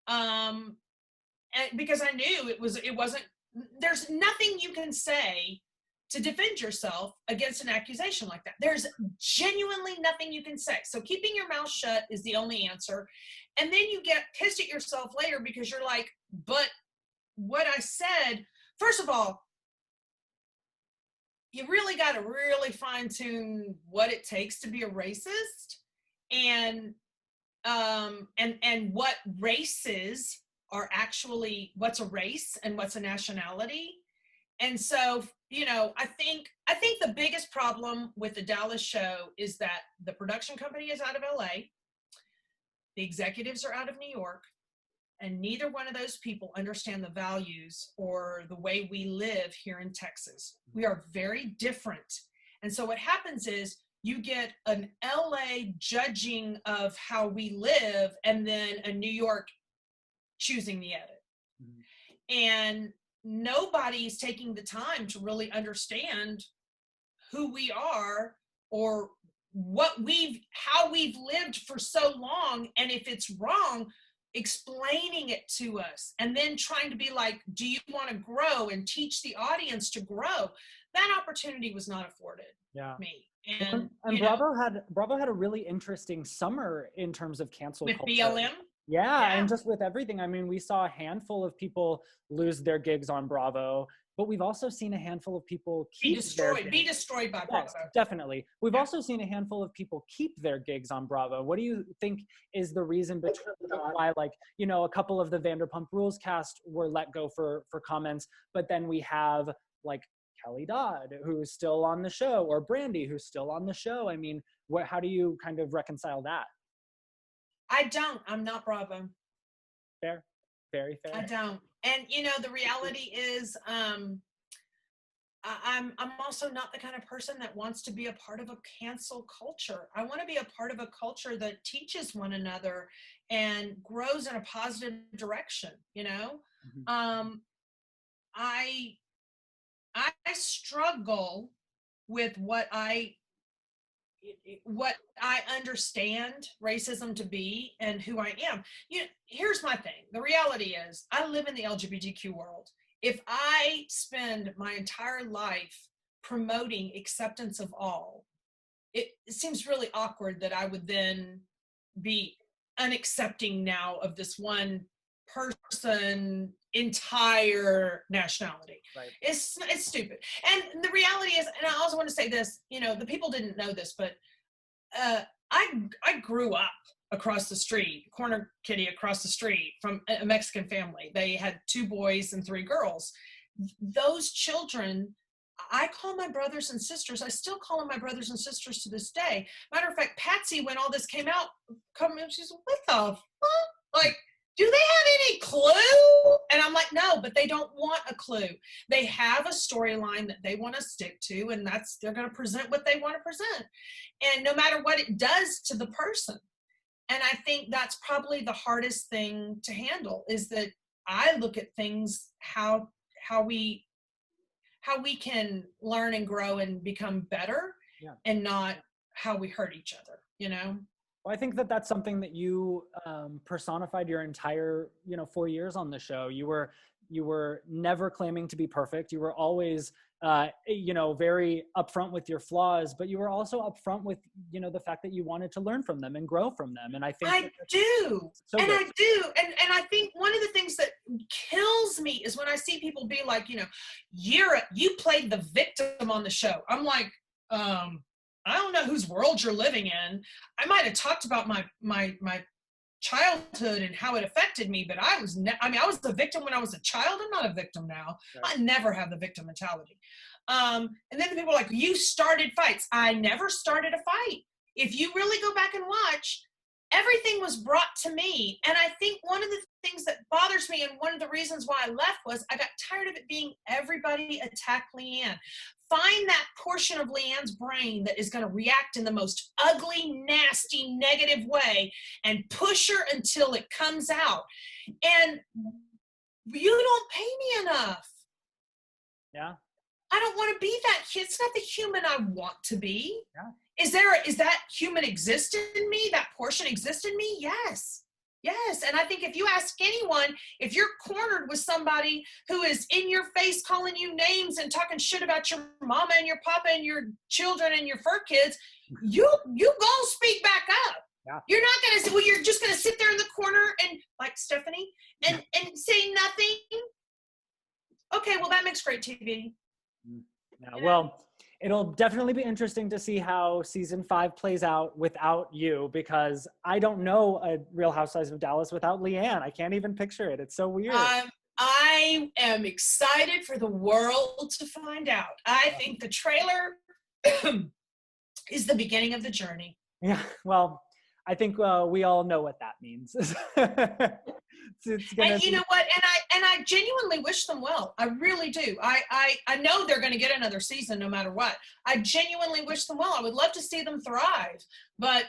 And because I knew it wasn't, there's nothing you can say to defend yourself against an accusation like that. There's genuinely nothing you can say. So keeping your mouth shut is the only answer. And then you get pissed at yourself later because you're like, but what I said, first of all, you really got to really fine tune what it takes to be a racist, and what races are actually, what's a race and what's a nationality. And so, you know, I think the biggest problem with the Dallas show is that the production company is out of LA, the executives are out of New York, and neither one of those people understand the values or the way we live here in Texas. We are very different. And so what happens is you get an LA judging of how we live and then a New York choosing the edit. And nobody's taking the time to really understand who we are or how we've lived for so long. And if it's wrong, explaining it to us, and then trying to be like, do you want to grow and teach the audience to grow? That opportunity was not afforded me. And Bravo had a really interesting summer in terms of cancel with culture. BLM. Yeah, and just with everything. I mean, we saw a handful of people lose their gigs on Bravo, but we've also seen a handful of people be destroyed by Bravo. Yes, definitely. We've also seen a handful of people keep their gigs on Bravo. What do you think is the reason why, like, you know, a couple of the Vanderpump Rules cast were let go for comments, but then we have like Kelly Dodd, who's still on the show, or Brandy, who's still on the show? I mean, how do you kind of reconcile that? I'm not Bravo. Fair. Very fair. I don't. And you know, the reality is, I'm also not the kind of person that wants to be a part of a cancel culture. I want to be a part of a culture that teaches one another and grows in a positive direction, you know? I struggle with what I understand racism to be and who I am. You know, here's my thing. The reality is I live in the LGBTQ world. If I spend my entire life promoting acceptance of all, it seems really awkward that I would then be unaccepting now of this one person entire nationality. Right. It's stupid. And the reality is, and I also want to say this, you know, the people didn't know this, but I grew up across the street, corner kitty across the street from a Mexican family. They had 2 boys and 3 girls. Those children, I call my brothers and sisters. I still call them my brothers and sisters to this day. Matter of fact, Patsy, when all this came out, she's like, what the fuck? Like, do they have any clue? And I'm like, no, but they don't want a clue. They have a storyline that they want to stick to, and they're going to present what they want to present. And no matter what it does to the person. And I think that's probably the hardest thing to handle, is that I look at things, how we can learn and grow and become better, and not how we hurt each other, you know? Well, I think that that's something that you personified your entire, 4 years on the show. You were never claiming to be perfect. You were always, very upfront with your flaws, but you were also upfront with, the fact that you wanted to learn from them and grow from them. And I think I do. So and good. I do. And I think one of the things that kills me is when I see people be like, you played the victim on the show. I'm like, I don't know whose world you're living in. I might have talked about my childhood and how it affected me, but I was a victim when I was a child. I'm not a victim now. Right. I never have the victim mentality. And then people are like, you started fights. I never started a fight. If you really go back and watch, everything was brought to me. And I think one of the things that bothers me and one of the reasons why I left was I got tired of it being everybody attack LeeAnne. Find that portion of LeeAnne's brain that is going to react in the most ugly, nasty, negative way and push her until it comes out. And you don't pay me enough. Yeah. I don't want to be that. It's not the human I want to be. Yeah. Is that human exist in me? That portion exists in me? Yes. Yes. And I think if you ask anyone, if you're cornered with somebody who is in your face calling you names and talking shit about your mama and your papa and your children and your fur kids, you gonna speak back up. Yeah. You're not gonna say, well, you're just gonna sit there in the corner and like Stephanie and say nothing. Okay, well that makes great TV. Yeah, well, it'll definitely be interesting to see how season 5 plays out without you, because I don't know a Real Housewives of Dallas without LeeAnne. I can't even picture it. It's so weird. I am excited for the world to find out. I think the trailer is the beginning of the journey. Yeah, well, I think we all know what that means. And you know what? And I genuinely wish them well. I really do. I know they're going to get another season no matter what. I genuinely wish them well. I would love to see them thrive, but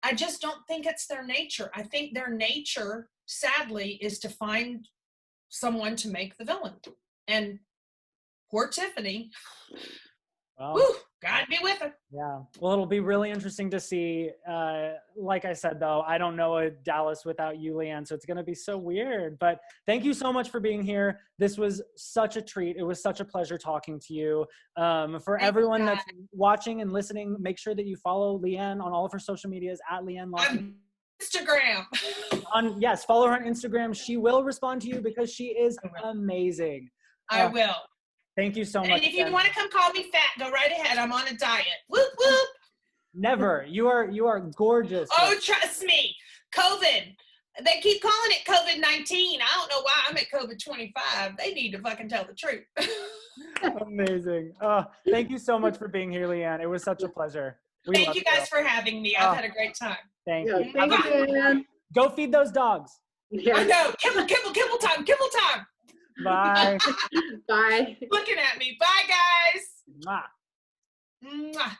I just don't think it's their nature. I think their nature, sadly, is to find someone to make the villain. And poor Tiffany. Well, whew, God be with her. Yeah. Well, it'll be really interesting to see. Like I said, though, I don't know a Dallas without you, LeeAnne, so it's going to be so weird. But thank you so much for being here. This was such a treat. It was such a pleasure talking to you. For everyone that's watching and listening, make sure that you follow LeeAnne on all of her social medias at LeeAnne Locken. Instagram. Yes, follow her on Instagram. She will respond to you because she is amazing. I will. Thank you so much. And if you want to come call me fat, go right ahead. I'm on a diet. Whoop, whoop. Never. You are gorgeous. Oh, trust me. COVID. They keep calling it COVID-19. I don't know why I'm at COVID-25. They need to fucking tell the truth. Amazing. Thank you so much for being here, LeeAnne. It was such a pleasure. Thank you guys for having me. I've had a great time. Thank you. Thank you. Go feed those dogs. Yeah. I know. Kibble time. Kibble time. Bye. Bye. Looking at me. Bye, guys. Mwah. Mwah.